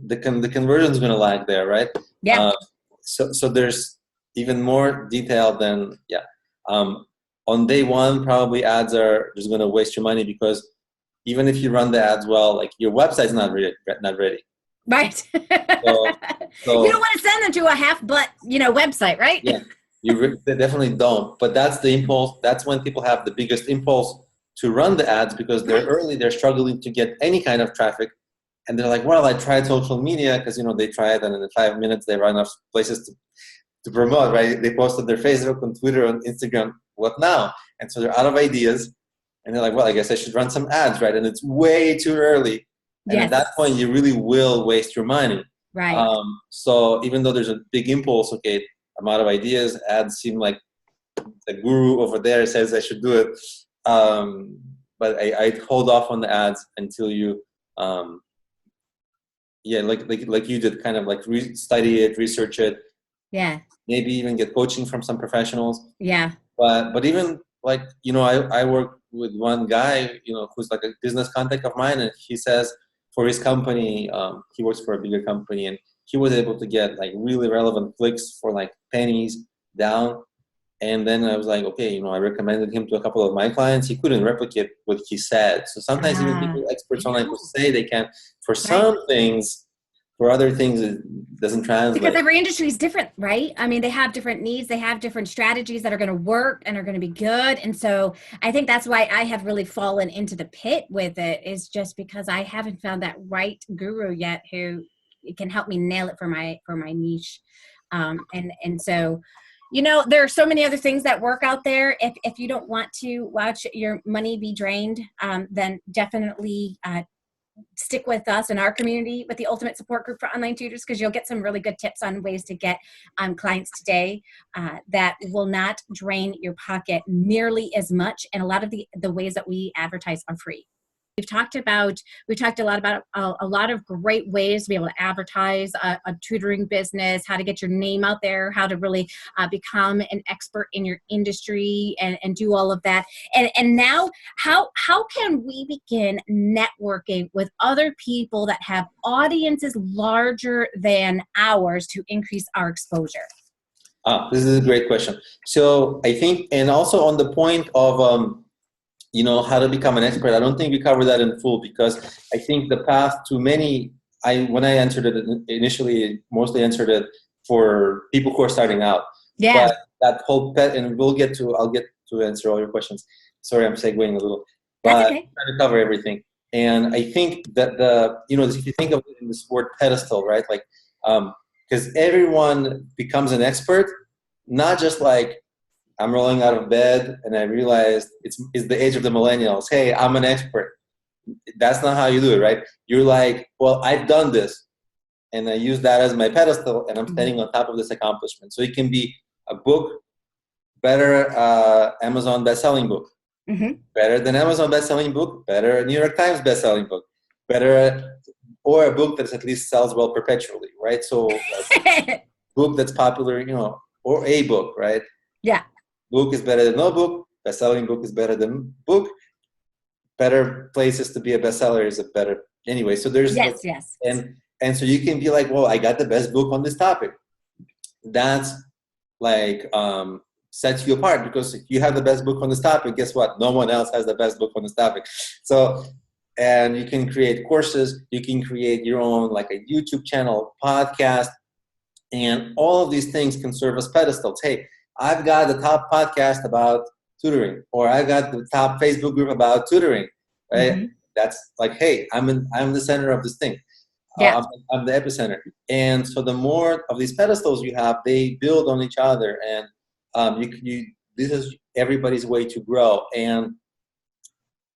the conversion is going to lag there, right? Yeah. So there's even more detail than, on day one, probably ads are just going to waste your money, because even if you run the ads well, like your website's not ready. Right. So You don't want to send them to a half-butt, website, right? Yeah, they definitely don't. But that's the impulse. That's when people have the biggest impulse to run the ads, because they're early, they're struggling to get any kind of traffic. And they're like, well, I tried social media, because, they try it, and in 5 minutes they run off places to promote, right? They posted their Facebook and Twitter and Instagram. What now? And so they're out of ideas. And they're like, well, I guess I should run some ads, right? And it's way too early. And at that point, you really will waste your money. Right. So even though there's a big impulse, okay, I'm out of ideas, ads seem like the guru over there says I should do it. But I'd hold off on the ads until you, like you did, kind of like study it, research it. Yeah. Maybe even get coaching from some professionals. Yeah. But even like, I work with one guy, who's like a business contact of mine, and he says for his company, he works for a bigger company, and he was able to get like really relevant clicks for like pennies down. And then I was like, okay, I recommended him to a couple of my clients. He couldn't replicate what he said. So sometimes even people, experts online, who say they can, for some things, for other things, it doesn't translate. Because every industry is different, right? I mean, they have different needs. They have different strategies that are going to work and are going to be good. And so I think that's why I have really fallen into the pit with it, is just because I haven't found that right guru yet who can help me nail it for my niche. And so, there are so many other things that work out there. If you don't want to watch your money be drained, then definitely stick with us in our community with the Ultimate Support Group for Online Tutors, because you'll get some really good tips on ways to get clients today that will not drain your pocket nearly as much. And a lot of the ways that we advertise are free. We've talked a lot about a lot of great ways to be able to advertise a tutoring business, how to get your name out there, how to really become an expert in your industry and do all of that. And now, how can we begin networking with other people that have audiences larger than ours to increase our exposure? This is a great question. So I think, and also on the point of, how to become an expert, I don't think we covered that in full, because I think the path to many, when I answered it initially, mostly answered it for people who are starting out. Yeah. But that whole and I'll get to answer all your questions. Sorry, I'm segueing a little. But That's okay. I'm trying to cover everything. And I think that if you think of it in this word pedestal, right? Like, because everyone becomes an expert, not just like I'm rolling out of bed and I realized it's the age of the millennials. Hey, I'm an expert. That's not how you do it, right? You're like, well, I've done this, and I use that as my pedestal, and I'm standing on top of this accomplishment. So it can be a book, better Amazon best-selling book, better than Amazon best-selling book, better New York Times best-selling book, better, or a book that at least sells well perpetually, right? So like, book that's popular, or a book, right? Yeah. Book is better than no book. Best-selling book is better than book. Better places to be a bestseller is a better anyway. So there's yes. And so you can be like, well, I got the best book on this topic. That's like sets you apart, because if you have the best book on this topic, guess what? No one else has the best book on this topic. So, and you can create courses, you can create your own like a YouTube channel, podcast, and all of these things can serve as pedestals. Hey, I've got the top podcast about tutoring, or I've got the top Facebook group about tutoring, right? That's like, hey, I'm the center of this thing. Yeah. I'm the epicenter. And so the more of these pedestals you have, they build on each other, and this is everybody's way to grow. And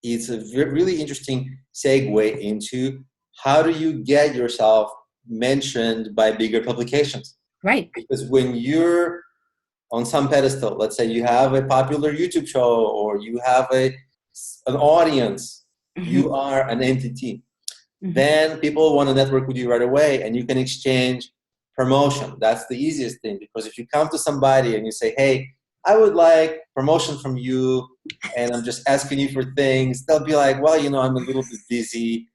it's a really interesting segue into how do you get yourself mentioned by bigger publications? Right. Because when you're on some pedestal, let's say you have a popular YouTube show, or you have an audience, you are an entity. Then people want to network with you right away, and you can exchange promotion. That's the easiest thing, because if you come to somebody and you say, hey, I would like promotion from you, and I'm just asking you for things, they'll be like, well, I'm a little bit busy.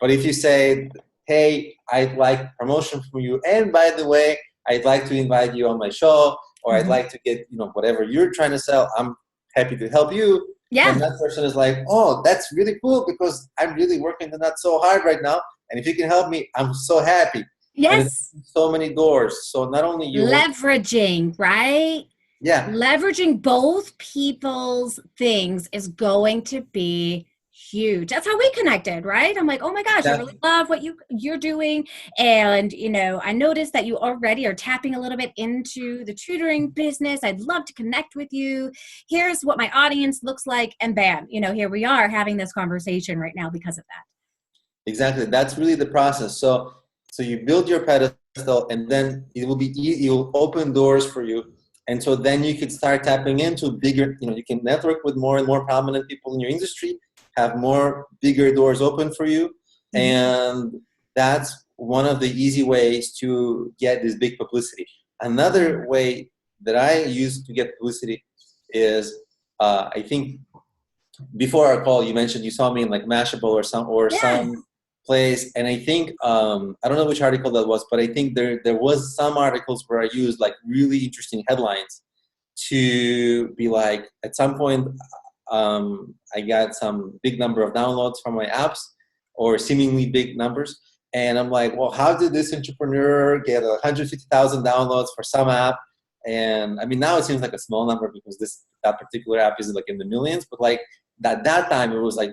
But if you say, hey, I'd like promotion from you, and by the way, I'd like to invite you on my show, or I'd like to get, whatever you're trying to sell, I'm happy to help you. Yeah. And that person is like, oh, that's really cool, because I'm really working on that so hard right now. And if you can help me, I'm so happy. Yes. And it's so many doors. So not only you leveraging, right? Yeah. Leveraging both people's things is going to be huge. That's how we connected, right? I'm like, oh my gosh, I really love what you're doing. And, I noticed that you already are tapping a little bit into the tutoring business. I'd love to connect with you. Here's what my audience looks like. And bam, here we are having this conversation right now because of that. Exactly. That's really the process. So you build your pedestal, and then it will be easy. It will open doors for you. And so then you can start tapping into bigger, you can network with more and more prominent people in your industry, have more bigger doors open for you. And that's one of the easy ways to get this big publicity. Another way that I use to get publicity is, I think before our call, you mentioned you saw me in like Mashable or some place. And I think, I don't know which article that was, but I think there was some articles where I used like really interesting headlines to be like, at some point, I got some big number of downloads from my apps, or seemingly big numbers. And I'm like, well, how did this entrepreneur get 150,000 downloads for some app? And I mean, now it seems like a small number, because that particular app is like in the millions, but like that time it was like,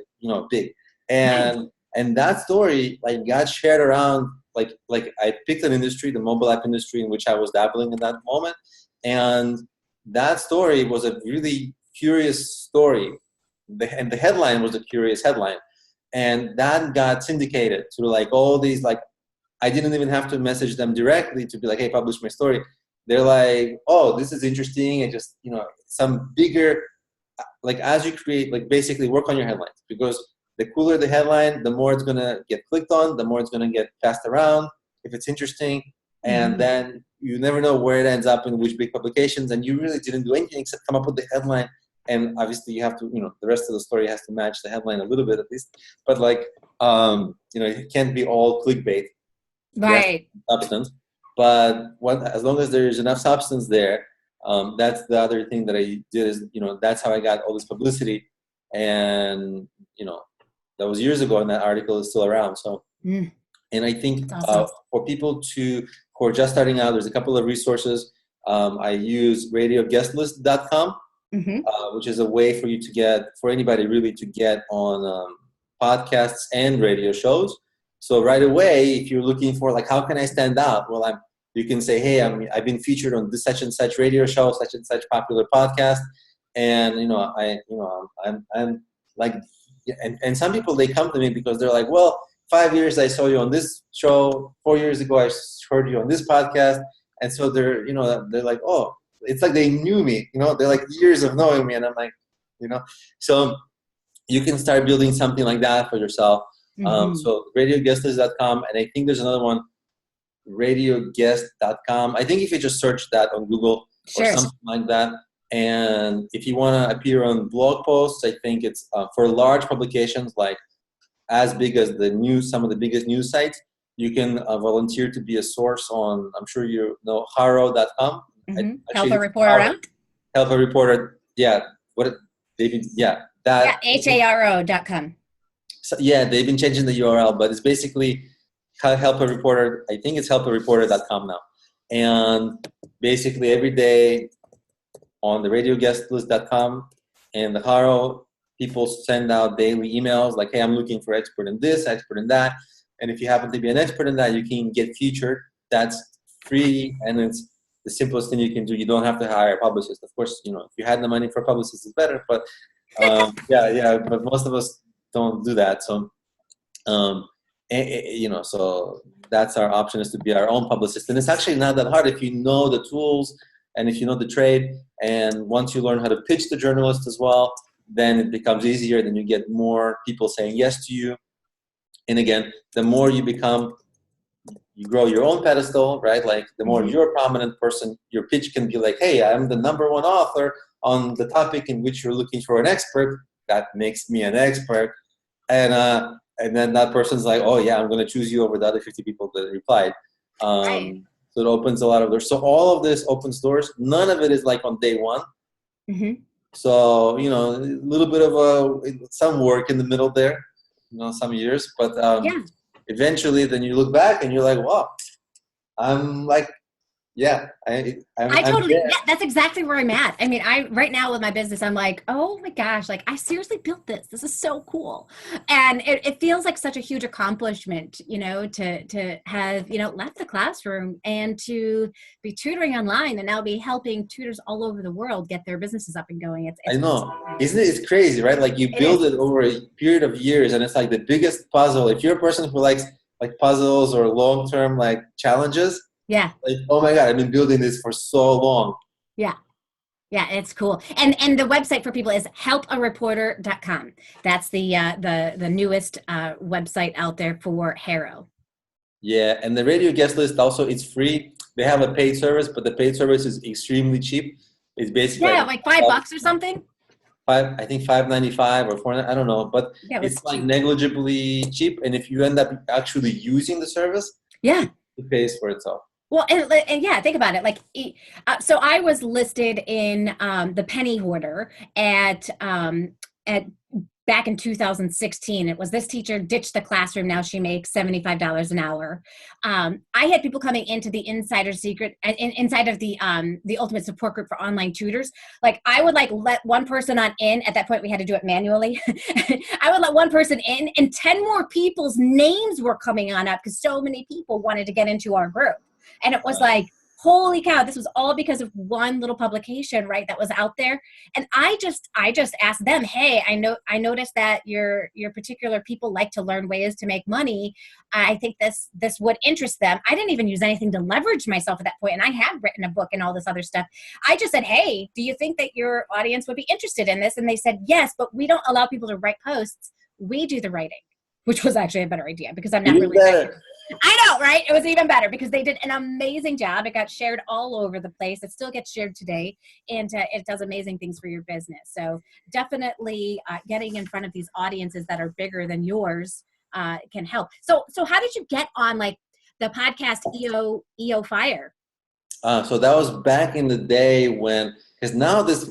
big. And that story like got shared around, like I picked an industry, the mobile app industry, in which I was dabbling in that moment. And that story was a really curious story. And the headline was a curious headline. And that got syndicated to like all these, like, I didn't even have to message them directly to be like, hey, publish my story. They're like, oh, this is interesting. And just, some bigger, like as you create, like basically work on your headlines, because the cooler the headline, the more it's going to get clicked on, the more it's going to get passed around if it's interesting. And then you never know where it ends up in which big publications. And you really didn't do anything except come up with the headline. And obviously you have to, the rest of the story has to match the headline a little bit at least. But like, it can't be all clickbait. Right. Substance. But as long as there is enough substance there, that's the other thing that I did is, that's how I got all this publicity. And, that was years ago, and that article is still around. So, and I think for people who are just starting out, there's a couple of resources. I use radioguestlist.com, which is a way for you to get, for anybody really to get on podcasts and radio shows. So right away, if you're looking for like, how can I stand out? Well, you can say, hey, I've been featured on this such and such radio show, such and such popular podcast, and I'm like, and some people, they come to me because they're like, well, 5 years I saw you on this show, 4 years ago I heard you on this podcast, and so they're like, oh, it's like they knew me, they're like years of knowing me, and I'm like, so you can start building something like that for yourself. So radioguestlist.com, and I think there's another one, radioguest.com. I think if you just search that on Google or something like that, and if you want to appear on blog posts, I think it's for large publications like as big as some of the biggest news sites, you can volunteer to be a source on, I'm sure you know, haro.com. Help a reporter out? Help a reporter, yeah. HARO.com. So, yeah, they've been changing the URL, but it's basically help a reporter. I think it's helpareporter.com now. And basically every day on the radioguestlist.com and the Haro, people send out daily emails like, hey, I'm looking for expert in this, expert in that. And if you happen to be an expert in that, you can get featured. That's free, and it's the simplest thing you can do. You don't have to hire a publicist. Of course, if you had the money for a publicist, it's better. But but most of us don't do that. So, so that's our option, is to be our own publicist. And it's actually not that hard if you know the tools and if you know the trade. And once you learn how to pitch the journalist as well, then it becomes easier. Then you get more people saying yes to you. And again, the more you become, you grow your own pedestal, right? Like the more you're a prominent person, your pitch can be like, hey, I'm the #1 author on the topic in which you're looking for an expert. That makes me an expert. And then that person's like, oh yeah, I'm going to choose you over the other 50 people that replied. Right. So it opens a lot of doors. So all of this opens doors. None of it is like on day one. So, a little bit of some work in the middle there, some years, but eventually then you look back and you're like, wow, I'm like, that's exactly where I'm at. I mean, right now with my business, I'm like, oh my gosh, like I seriously built this. This is so cool. And it feels like such a huge accomplishment, to have, left the classroom and to be tutoring online and now be helping tutors all over the world get their businesses up and going. I know. Isn't it? It's crazy, right? Like you build it over a period of years, and it's like the biggest puzzle. If you're a person who likes like puzzles or long-term like challenges, yeah. Like, oh my God, I've been building this for so long. Yeah. Yeah, it's cool. And the website for people is helpareporter.com. That's the newest website out there for Haro. Yeah, and the radio guest list also, it's free. They have a paid service, but the paid service is extremely cheap. It's basically like $5 or something. I think $5.95 or $4. I don't know, but it's like negligibly cheap. And if you end up actually using the service, it pays for itself. Well, and think about it. Like, so I was listed in the Penny Hoarder at back in 2016. It was this teacher ditched the classroom. Now she makes $75 an hour. I had people coming into the Insider Secret inside of the Ultimate Support Group for Online Tutors. Like I would let one person in. At that point, we had to do it manually. I would let one person in, and 10 more people's names were coming on up because so many people wanted to get into our group. And it was like, holy cow, this was all because of one little publication, right, that was out there. And I just asked them, hey, I noticed that your particular people like to learn ways to make money. I think this would interest them. I didn't even use anything to leverage myself at that point, and I have written a book and all this other stuff. I just said, hey, do you think that your audience would be interested in this? And they said, yes, but we don't allow people to write posts. We do the writing, which was actually a better idea because I'm not really writing. I know, right? It was even better because they did an amazing job. It got shared all over the place. It still gets shared today, and it does amazing things for your business. So definitely getting in front of these audiences that are bigger than yours can help. So how did you get on like the podcast EO Fire? So that was back in the day when, because now this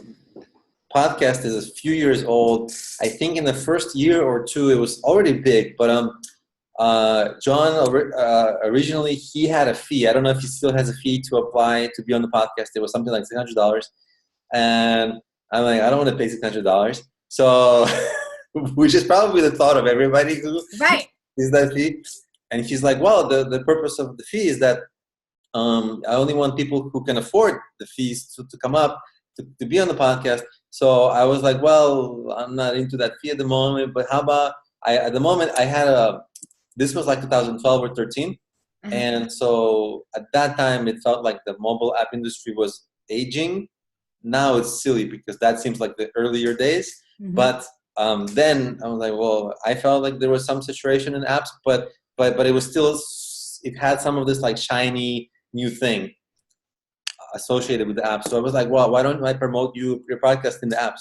podcast is a few years old. I think in the first year or two it was already big, but John originally he had a fee. I don't know if he still has a fee to apply to be on the podcast. It was something like $600, and I'm like, I don't want to pay $600. So which is probably the thought of everybody who Right. is that fee. And he's like, well, the purpose of the fee is that I only want people who can afford the fees to come up to be on the podcast. So I was like, well, I'm not into that fee at the moment, but how about at the moment I had this was like 2012 or 13. Uh-huh. And so at that time, it felt like the mobile app industry was aging. Now it's silly because that seems like the earlier days. Mm-hmm. But then I was like, well, I felt like there was some saturation in apps, but it was still, it had some of this like shiny new thing associated with the app. So I was like, well, why don't I promote your podcast in the apps,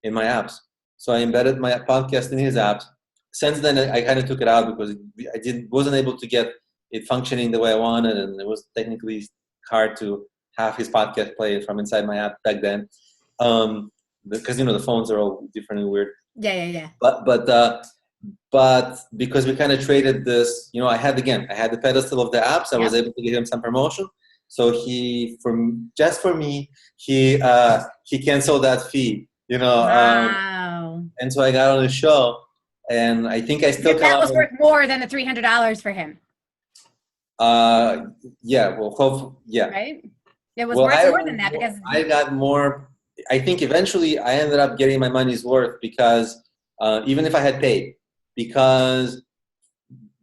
in my apps? So I embedded my podcast in his apps. Since then, I kind of took it out because wasn't able to get it functioning the way I wanted, and it was technically hard to have his podcast play from inside my app back then, because the phones are all different and weird. Yeah. But because we kind of traded this, I had the pedestal of the apps. I was able to give him some promotion. So just for me, he canceled that fee. Wow. And so I got on the show, and I think I still. That was worth more than the $300 for him. Yeah. Well, yeah. Right. It was worth more than that because I got more. I think eventually I ended up getting my money's worth because even if I had paid, because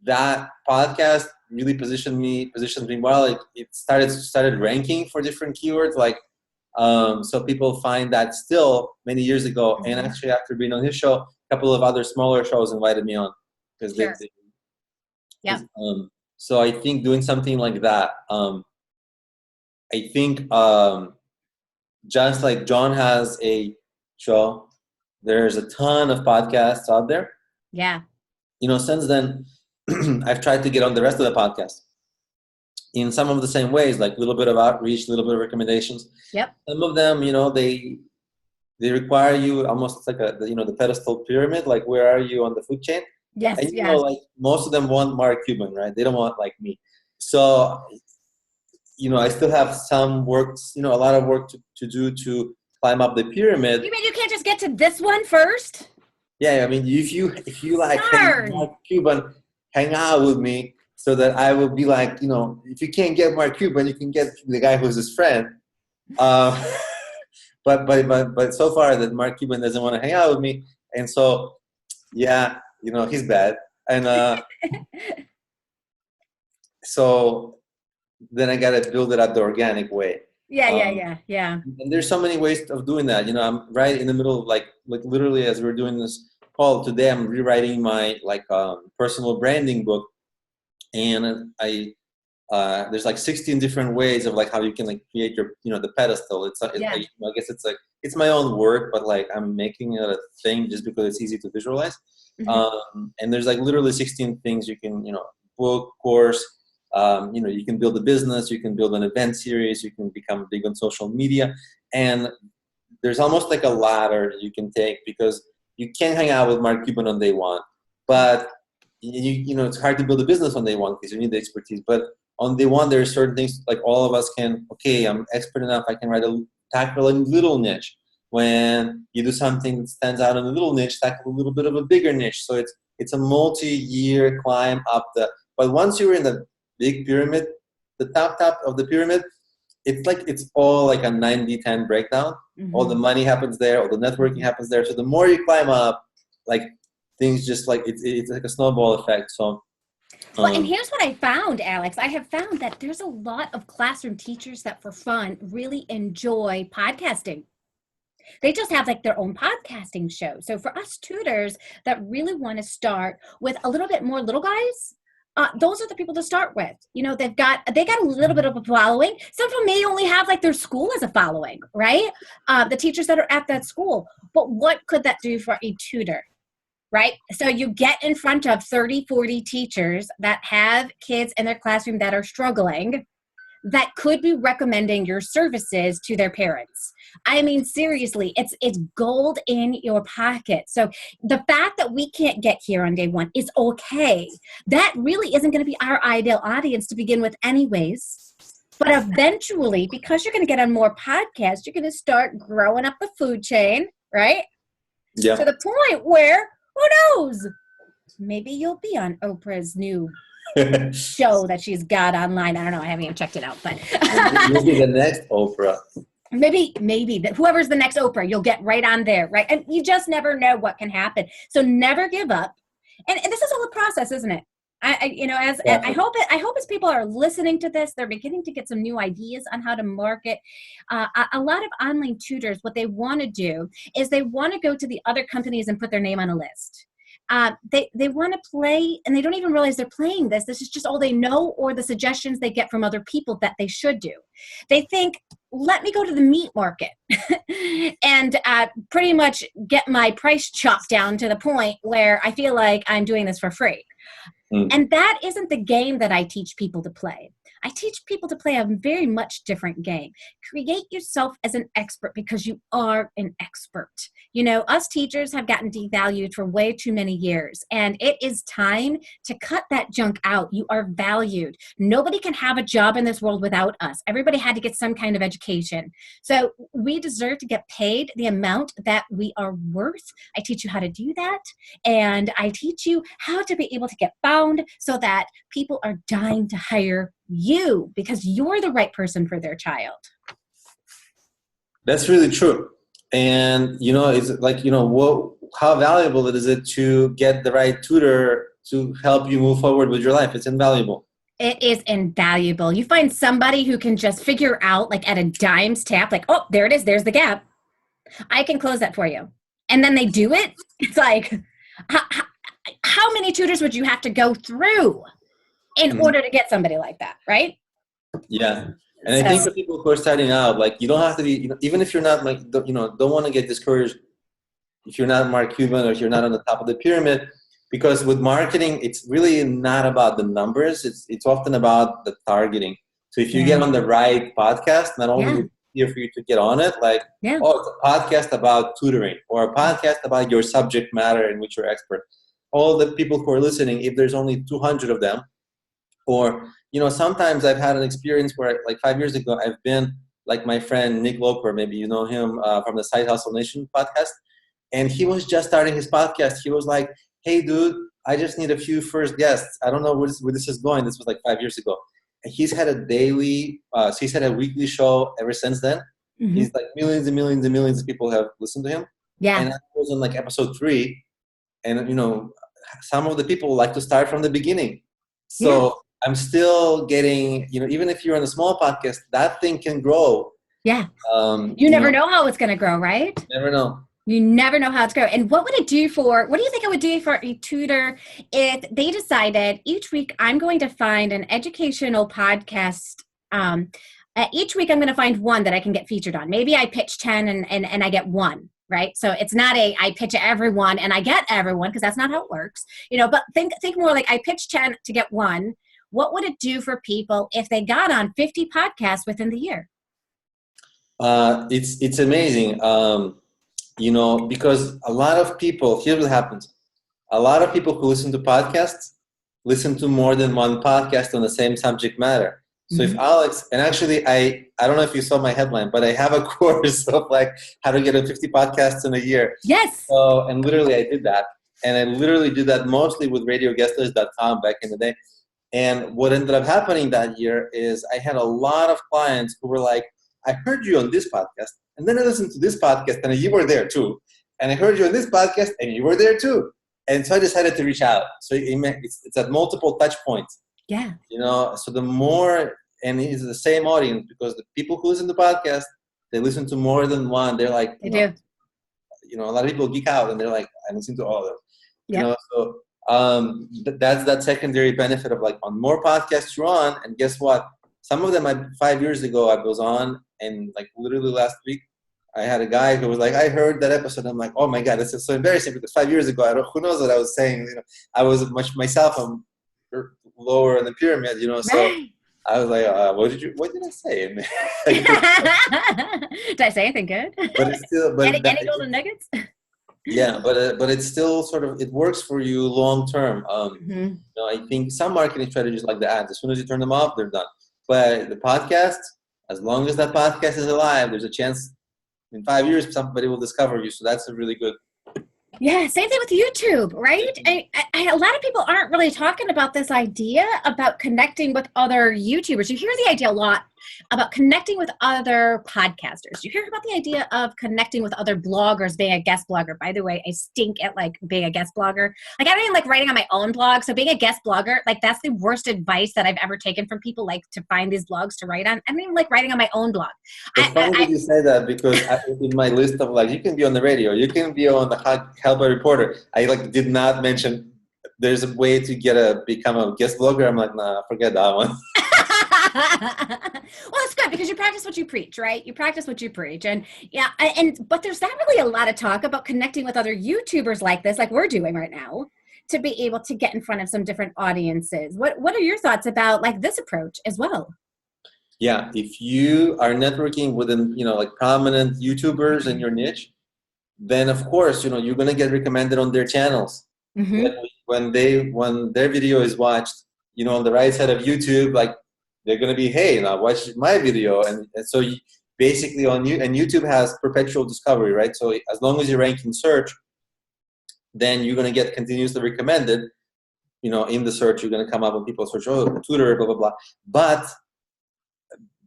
that podcast really positioned me well. It started ranking for different keywords, so people find that still many years ago. Mm-hmm. And actually, after being on his show, a couple of other smaller shows invited me on because sure. Yeah. So I think doing something like that, I think just like John has a show, there's a ton of podcasts out there. Yeah. Since then, I've tried to get on the rest of the podcasts in some of the same ways, like a little bit of outreach, a little bit of recommendations. Yep. Some of them, they require you almost like the pedestal pyramid, like where are you on the food chain? Yes. And like most of them want Mark Cuban, right? They don't want like me. So, I still have some work, a lot of work to do to climb up the pyramid. You mean you can't just get to this one first? Yeah, I mean, if you like Mark Cuban, hang out with me so that I will be like, if you can't get Mark Cuban, you can get the guy who's his friend. But so far that Mark Cuban doesn't want to hang out with me, and so he's bad, and so then I gotta build it up the organic way. Yeah. And there's so many ways of doing that. I'm right in the middle of like literally as we're doing this call today, I'm rewriting my personal branding book, and I there's like 16 different ways of like how you can like create your the pedestal. I guess it's my own work, but like I'm making it a thing just because it's easy to visualize. Mm-hmm. And there's like literally 16 things you can book, course. You can build a business, you can build an event series, you can become big on social media, and there's almost like a ladder you can take because you can't hang out with Mark Cuban on day one, but it's hard to build a business on day one because you need the expertise. But on day one, there are certain things like all of us can. Okay, I'm expert enough. I can tackle a little niche. When you do something that stands out in a little niche, tackle a little bit of a bigger niche. So it's a multi-year climb up But once you're in the big pyramid, the top of the pyramid, it's all like a 90-10 breakdown. Mm-hmm. All the money happens there, all the networking happens there. So the more you climb up, like things just like it's like a snowball effect. So well, and here's what I found, Alex. I have found that there's a lot of classroom teachers that for fun really enjoy podcasting. They just have like their own podcasting show. So for us tutors that really want to start with a little bit more little guys, those are the people to start with. They got a little bit of a following. Some of them may only have like their school as a following, right? The teachers that are at that school. But what could that do for a tutor, right? So you get in front of 30, 40 teachers that have kids in their classroom that are struggling, that could be recommending your services to their parents. I mean, seriously, it's gold in your pocket. So the fact that we can't get here on day one is okay. That really isn't going to be our ideal audience to begin with anyways. But eventually, because you're going to get on more podcasts, you're going to start growing up the food chain, right? Yeah. To the point where, who knows? Maybe you'll be on Oprah's new show that she's got online. I don't know. I haven't even checked it out, but You'll be the next Oprah. maybe that whoever's the next Oprah, you'll get right on there, right? And you just never know what can happen. So never give up. And this is all a process, isn't it? I hope as people are listening to this, they're beginning to get some new ideas on how to market. A lot of online tutors, what they want to do is they want to go to the other companies and put their name on a list. They want to play, and they don't even realize they're playing this. This is just all they know, or the suggestions they get from other people that they should do. They think, let me go to the meat market and pretty much get my price chopped down to the point where I feel like I'm doing this for free. And that isn't the game that I teach people to play. I teach people to play a very much different game. Create yourself as an expert because you are an expert. You know, us teachers have gotten devalued for way too many years, and it is time to cut that junk out. You are valued. Nobody can have a job in this world without us. Everybody had to get some kind of education. So we deserve to get paid the amount that we are worth. I teach you how to do that, and I teach you how to be able to get found so that people are dying to hire you because you're the right person for their child. That's really true. And, it's like, how valuable is it to get the right tutor to help you move forward with your life? It's invaluable. It is invaluable. You find somebody who can just figure out, like at a dime's tap, like, oh, there it is. There's the gap. I can close that for you. And then they do it. It's like, how many tutors would you have to go through in order to get somebody like that, right? Yeah. And I think for people who are starting out, like, you don't have to be, even if you're not like, don't want to get discouraged if you're not Mark Cuban or if you're not on the top of the pyramid, because with marketing, it's really not about the numbers. It's often about the targeting. So if you get on the right podcast, not only is it easier for you to get on it, like, oh, it's a podcast about tutoring or a podcast about your subject matter in which you're expert. All the people who are listening, if there's only 200 of them, or, sometimes I've had an experience where, like 5 years ago, I've been like my friend Nick Loper, maybe you know him from the Side Hustle Nation podcast, and he was just starting his podcast. He was like, hey, dude, I just need a few first guests. I don't know where this is going. This was like 5 years ago. And he's had a weekly show ever since then. Mm-hmm. He's like millions and millions and millions of people have listened to him. Yeah. And I was on like episode 3, and, some of the people like to start from the beginning. So I'm still getting, even if you're on a small podcast, that thing can grow. Yeah. You never know how it's going to grow, right? Never know. You never know how it's going. And what do you think it would do for a tutor if they decided each week I'm going to find an educational podcast. Each week I'm going to find one that I can get featured on. Maybe I pitch 10 and I get one. Right. So it's not I pitch everyone and I get everyone, because that's not how it works. But think more like I pitch 10 to get one. What would it do for people if they got on 50 podcasts within the year? It's amazing. Because a lot of people, here's what happens. A lot of people who listen to podcasts listen to more than one podcast on the same subject matter. So if Alex, and actually I don't know if you saw my headline, but I have a course of like how to get on 50 podcasts in a year. Yes. So, and literally I did that. And I literally did that mostly with radioguestlist.com back in the day. And what ended up happening that year is I had a lot of clients who were like, I heard you on this podcast, and then I listened to this podcast, and you were there too. And I heard you on this podcast, and you were there too. And so I decided to reach out. So it's at multiple touch points. Yeah. So the more, and it's the same audience, because the people who listen to podcasts, they listen to more than one. They're like, they do. A lot of people geek out and they're like, I listen to all of them. Yeah. So that's that secondary benefit of like on more podcasts you're on. And guess what? Some of them 5 years ago I was on, and like literally last week I had a guy who was like, I heard that episode. I'm like, oh my God, this is so embarrassing, because 5 years ago, who knows what I was saying? I was much myself. I'm lower in the pyramid, so right. I was like, what did I say? Did I say anything good? But it's still, any golden nuggets? Yeah, but it's still sort of, it works for you long term. I think some marketing strategies like the ads, as soon as you turn them off, they're done. But the podcast, as long as that podcast is alive, there's a chance in 5 years somebody will discover you. So that's a really good Yeah, same thing with YouTube, right? A lot of people aren't really talking about this idea about connecting with other YouTubers. You hear the idea a lot about connecting with other podcasters. You hear about the idea of connecting with other bloggers, being a guest blogger. By the way, I stink at like being a guest blogger. Like I don't even like writing on my own blog. So being a guest blogger, like that's the worst advice that I've ever taken from people, like to find these blogs to write on. I don't even like writing on my own blog. It's funny that you say that because in my list of like, you can be on the radio, you can be on the Help a Reporter. I like did not mention there's a way to become a guest blogger. I'm like, nah, forget that one. Well, it's good because you practice what you preach, right? You practice what you preach. And yeah, but there's not really a lot of talk about connecting with other YouTubers like this, like we're doing right now, to be able to get in front of some different audiences. What are your thoughts about like this approach as well? Yeah, if you are networking within, like prominent YouTubers in your niche, then of course, you're going to get recommended on their channels. Mm-hmm. When their video is watched, on the right side of YouTube, like they're going to be, hey, now watch my video. And so basically and YouTube has perpetual discovery, right? So as long as you rank in search, then you're going to get continuously recommended. In the search, you're going to come up when people search, oh, tutor, blah, blah, blah. But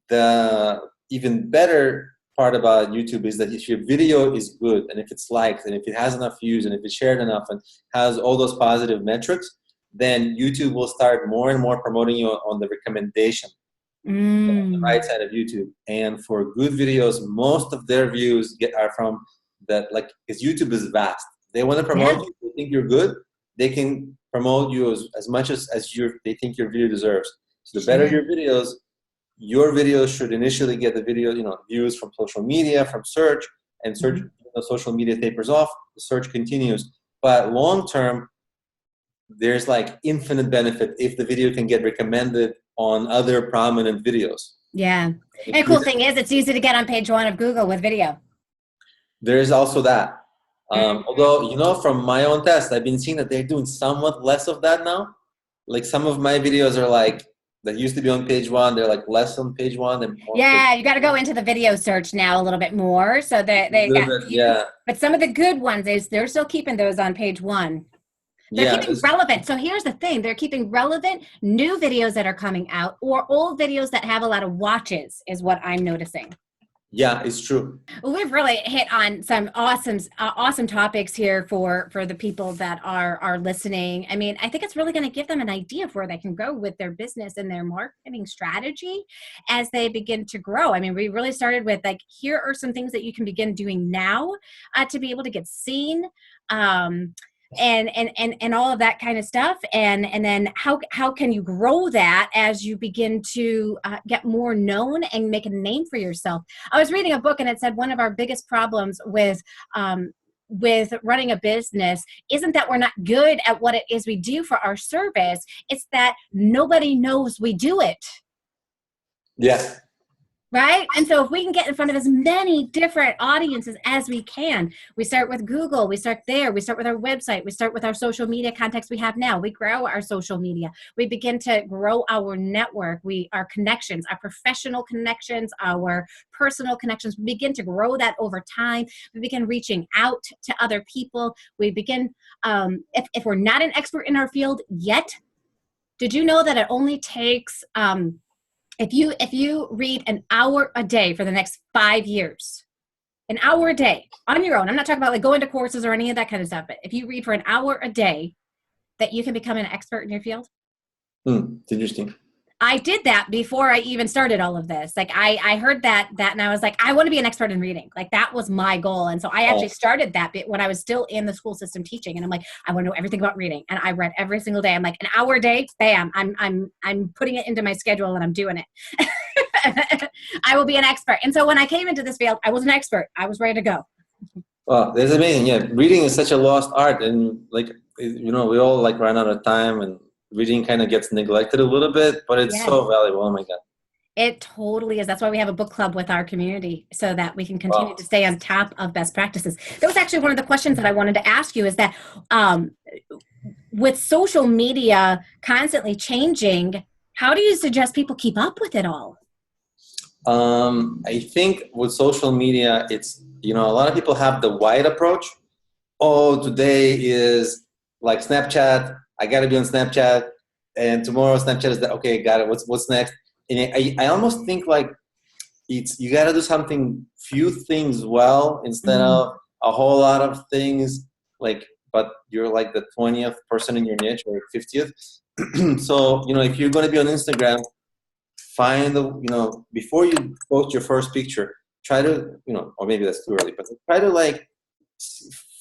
the even better part about YouTube is that if your video is good and if it's liked and if it has enough views and if it's shared enough and has all those positive metrics, then YouTube will start more and more promoting you on the recommendation on the right side of YouTube. And for good videos, most of their views are from that, like, because YouTube is vast. They want to promote you. They think you're good. They can promote you as much as they think your video deserves. So the better your videos should initially get the video, views from social media, from search, and search, social media tapers off, the search continues. But long term, there's like infinite benefit if the video can get recommended on other prominent videos. Yeah. And the cool thing is it's easy to get on page 1 of Google with video. There's also that. Although, from my own test, I've been seeing that they're doing somewhat less of that now. Like some of my videos are like, that used to be on page 1, they're like less on page 1. And you got to go into the video search now a little bit more. So but some of the good ones they're still keeping those on page 1. They're keeping relevant. So here's the thing. They're keeping relevant new videos that are coming out or old videos that have a lot of watches is what I'm noticing. Yeah, it's true. Well, we've really hit on some awesome topics here for the people that are listening. I mean, I think it's really going to give them an idea of where they can go with their business and their marketing strategy as they begin to grow. I mean, we really started with like, here are some things that you can begin doing now to be able to get seen. And all of that kind of stuff, and then how can you grow that as you begin to get more known and make a name for yourself? I was reading a book and it said one of our biggest problems with running a business isn't that we're not good at what it is we do for our service. It's that nobody knows we do it. Yeah. Right? And so if we can get in front of as many different audiences as we can, we start with Google, we start there, we start with our website, we start with our social media contacts we have now, we grow our social media, we begin to grow our network, our connections, our professional connections, our personal connections, we begin to grow that over time, we begin reaching out to other people, we begin, if we're not an expert in our field yet, did you know that it only takes, if you read an hour a day for the next 5 years, an hour a day on your own, I'm not talking about like going to courses or any of that kind of stuff, but if you read for an hour a day, that you can become an expert in your field. It's interesting. I did that before I even started all of this. Like I heard that and I was like, I want to be an expert in reading. Like that was my goal. And so I actually started that bit when I was still in the school system teaching. And I'm like, I want to know everything about reading. And I read every single day. I'm like, an hour a day, bam, I'm putting it into my schedule and I'm doing it. I will be an expert. And so when I came into this field, I was an expert. I was ready to go. Wow, that's amazing. Yeah, reading is such a lost art. And like, we all like run out of time and reading kind of gets neglected a little bit, but it's so valuable. Oh my God. It totally is. That's why we have a book club with our community so that we can continue to stay on top of best practices. That was actually one of the questions that I wanted to ask you is that with social media constantly changing, how do you suggest people keep up with it all? I think with social media, it's, a lot of people have the wide approach oh, today is like Snapchat. I got to be on Snapchat. And tomorrow Snapchat is that, okay, got it. What's next? And I almost think like you got to do something, few things well instead of a whole lot of things like, but you're like the 20th person in your niche or 50th. So, if you're going to be on Instagram, find before you post your first picture, try to, or maybe that's too early, but try to like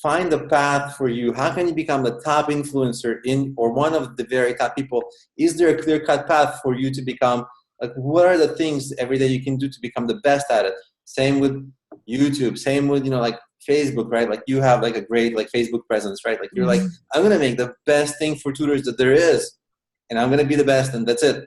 find the path for you. How can you become the top influencer or one of the very top people? Is there a clear-cut path for you to become, like, what are the things every day you can do to become the best at it? Same with YouTube, same with, like Facebook, right? Like you have like a great like Facebook presence, right? Like you're like, I'm going to make the best thing for tutors that there is, and I'm going to be the best, and that's it.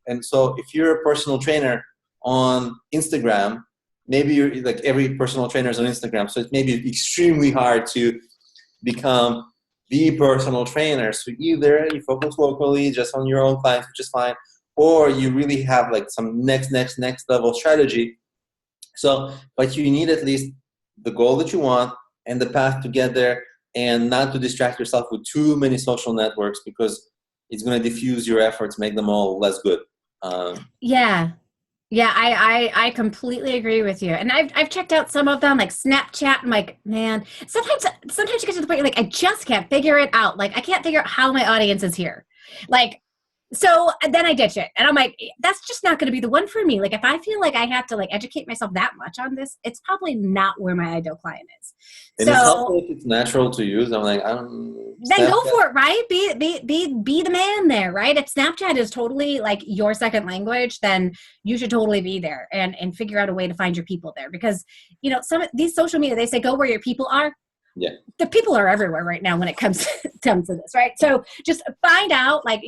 And so if you're a personal trainer on Instagram, maybe you're like every personal trainer is on Instagram, so it may be extremely hard to become the personal trainer. So either you focus locally just on your own clients, which is fine, or you really have like some next level strategy. So, but you need at least the goal that you want and the path to get there, and not to distract yourself with too many social networks, because it's going to diffuse your efforts, make them all less good. Yeah, I completely agree with you. And I've checked out some of them, like Snapchat. I'm like, man, sometimes you get to the point you're like, I just can't figure it out. Like, I can't figure out how my audience is here. Like, so then I ditch it. And I'm like, that's just not going to be the one for me. Like, if I feel like I have to like educate myself that much on this, it's probably not where my ideal client is. And so, it's helpful if it's natural to use. I'm like, then go for it, right? Be the man there, right? If Snapchat is totally like your second language, then you should totally be there and figure out a way to find your people there. Because, some of these social media, they say go where your people are. Yeah. The people are everywhere right now when it comes to this, right? So just find out, like,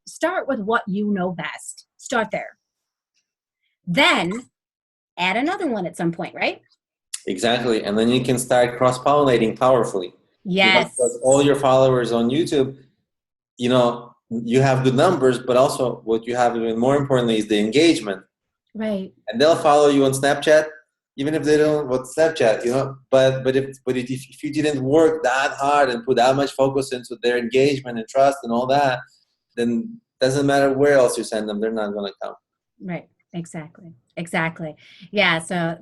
start with what you know best. Start there. Then add another one at some point, right? Exactly. And then you can start cross-pollinating powerfully. Yes. All your followers on YouTube, you have good numbers, but also what you have even more importantly is the engagement. Right. And they'll follow you on Snapchat, even if they don't what Snapchat, but if you didn't work that hard and put that much focus into their engagement and trust and all that, then it doesn't matter where else you send them, they're not going to come. Right. Exactly. Yeah. So,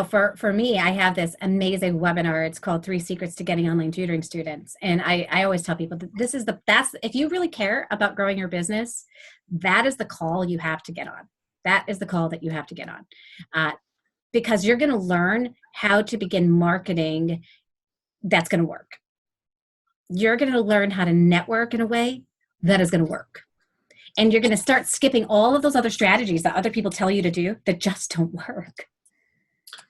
for me, I have this amazing webinar. It's called 3 Secrets to Getting Online Tutoring Students. And I always tell people that if you really care about growing your business, that is the call you have to get on. That is the call that you have to get on. Because you're going to learn how to begin marketing that's going to work. You're going to learn how to network in a way that is going to work. And you're going to start skipping all of those other strategies that other people tell you to do that just don't work.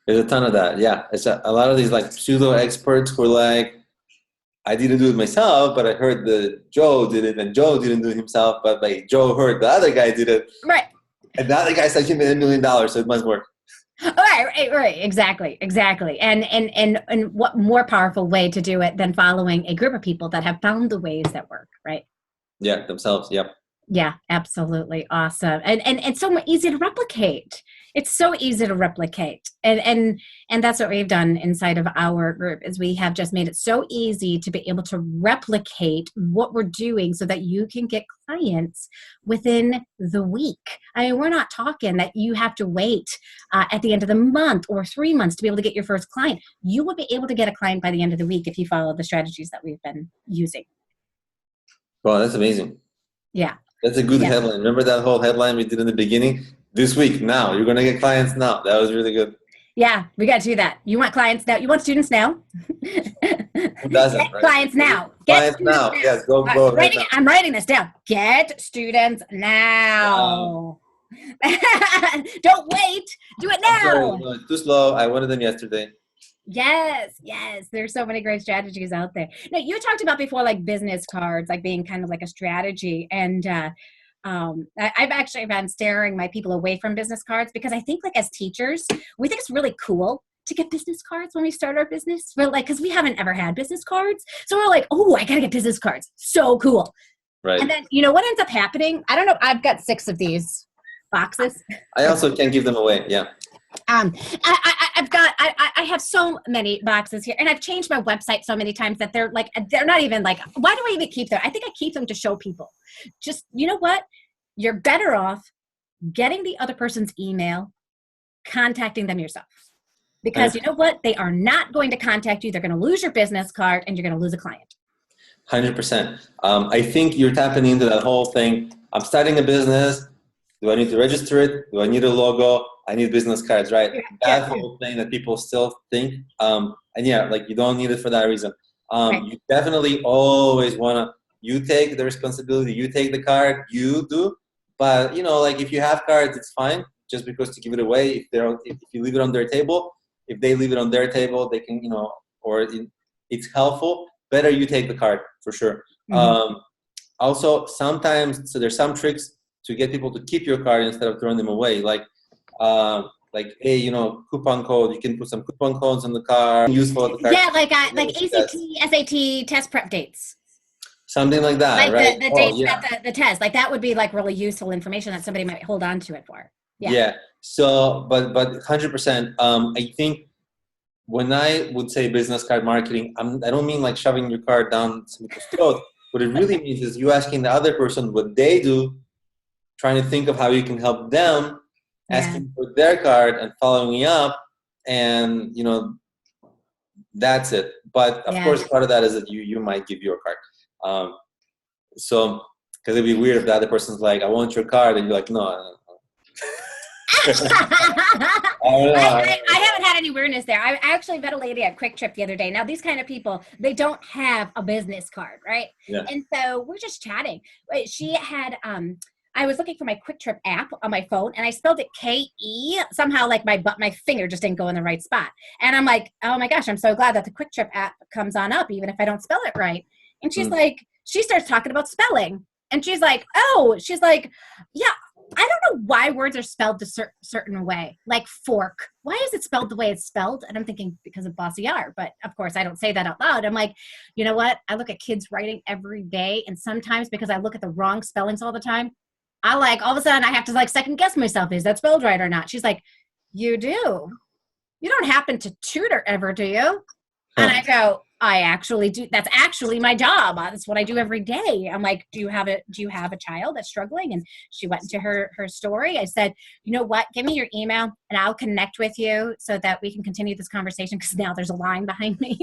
There's a ton of that. Yeah. It's a lot of these like pseudo experts who are like, I didn't do it myself, but I heard that Joe did it, and Joe didn't do it himself, but like Joe heard the other guy did it. Right. And the other guy said he made $1 million, so it must work. Right. Exactly. And what more powerful way to do it than following a group of people that have found the ways that work, right? Yeah, themselves. Yep. Yeah, absolutely. Awesome. And it's so easy to replicate. It's so easy to replicate. And that's what we've done inside of our group is we have just made it so easy to be able to replicate what we're doing so that you can get clients within the week. I mean, we're not talking that you have to wait at the end of the month or 3 months to be able to get your first client. You will be able to get a client by the end of the week if you follow the strategies that we've been using. Wow, that's amazing. Yeah. That's a good headline. Remember that whole headline we did in the beginning? This week, now. You're going to get clients now. That was really good. Yeah, we got to do that. You want clients now? You want students now? Who doesn't? Get right? clients now. Clients now. Yes, go right now. I'm writing this down. Get students now. Don't wait. Do it now. Sorry, too slow. I wanted them yesterday. Yes. There's so many great strategies out there. Now, you talked about before, like business cards, like being kind of like a strategy. And I've actually been steering my people away from business cards because I think like as teachers, we think it's really cool to get business cards when we start our business. But like, because we haven't ever had business cards. So we're like, oh, I got to get business cards. So cool. Right. And then, what ends up happening? I don't know. I've got 6 of these boxes. I also can give them away. Yeah. I have so many boxes here, and I've changed my website so many times that they're not even like, why do I even keep them? I think I keep them to show people. Just, you know what? You're better off getting the other person's email, contacting them yourself. Because you know what? They are not going to contact you. They're going to lose your business card, and you're going to lose a client. 100%. I think you're tapping into that whole thing. I'm starting a business. Do I need to register it? Do I need a logo? I need business cards, right? That whole thing that people still think. And yeah, like you don't need it for that reason. You definitely always want to, you take the responsibility, you take the card, you do. But, you know, like if you have cards, it's fine. Just because to give it away, if you leave it on their table, if they leave it on their table, they can, you know, it's helpful. Better you take the card for sure. Also, sometimes, so there's some tricks to get people to keep your card instead of throwing them away. Like, hey, you know, coupon code. You can put some coupon codes on the card. Useful at the card. Yeah, like ACT, SAT test prep dates. Something like that, like right? the dates that the test. Like that would be like really useful information that somebody might hold on to it for. Yeah. So, but 100%. I think when I would say business card marketing, I don't mean like shoving your card down somebody's throat. What it really means is you asking the other person what they do, trying to think of how you can help them, asking for their card and following up, and you know, that's it. But of course, part of that is that you might give your card. So, because it'd be weird if the other person's like, "I want your card," and you're like, "No." I haven't had any weirdness there. I actually met a lady at Quick Trip the other day. Now, these kind of people, they don't have a business card, right? Yeah. And so we're just chatting. She had, I was looking for my Quick Trip app on my phone, and I spelled it K-E. Somehow, like my finger just didn't go in the right spot. And I'm like, oh my gosh, I'm so glad that the Quick Trip app comes on up, even if I don't spell it right. And she's like, she starts talking about spelling. And she's like, yeah, I don't know why words are spelled a certain way, like fork. Why is it spelled the way it's spelled? And I'm thinking because of Bossy R, but of course I don't say that out loud. I'm like, you know what? I look at kids writing every day, and sometimes because I look at the wrong spellings all the time, I like all of a sudden I have to like second guess myself. Is that spelled right or not? She's like, you do. You don't happen to tutor ever, do you? And I go, I actually do. That's actually my job. That's what I do every day. I'm like, do you have a child that's struggling? And she went into her story. I said, you know what? Give me your email and I'll connect with you so that we can continue this conversation, because now there's a line behind me.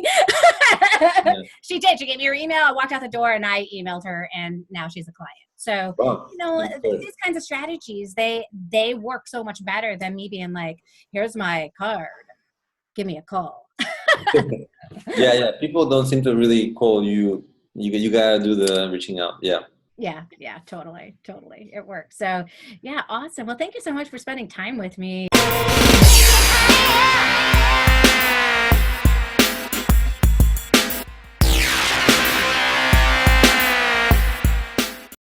She did. She gave me her email. I walked out the door and I emailed her, and now she's a client. So, you know, these kinds of strategies, they work so much better than me being like, here's my card. Give me a call. Yeah. People don't seem to really call you. You gotta do the reaching out. Yeah, totally. It works. So, yeah, awesome. Well, thank you so much for spending time with me.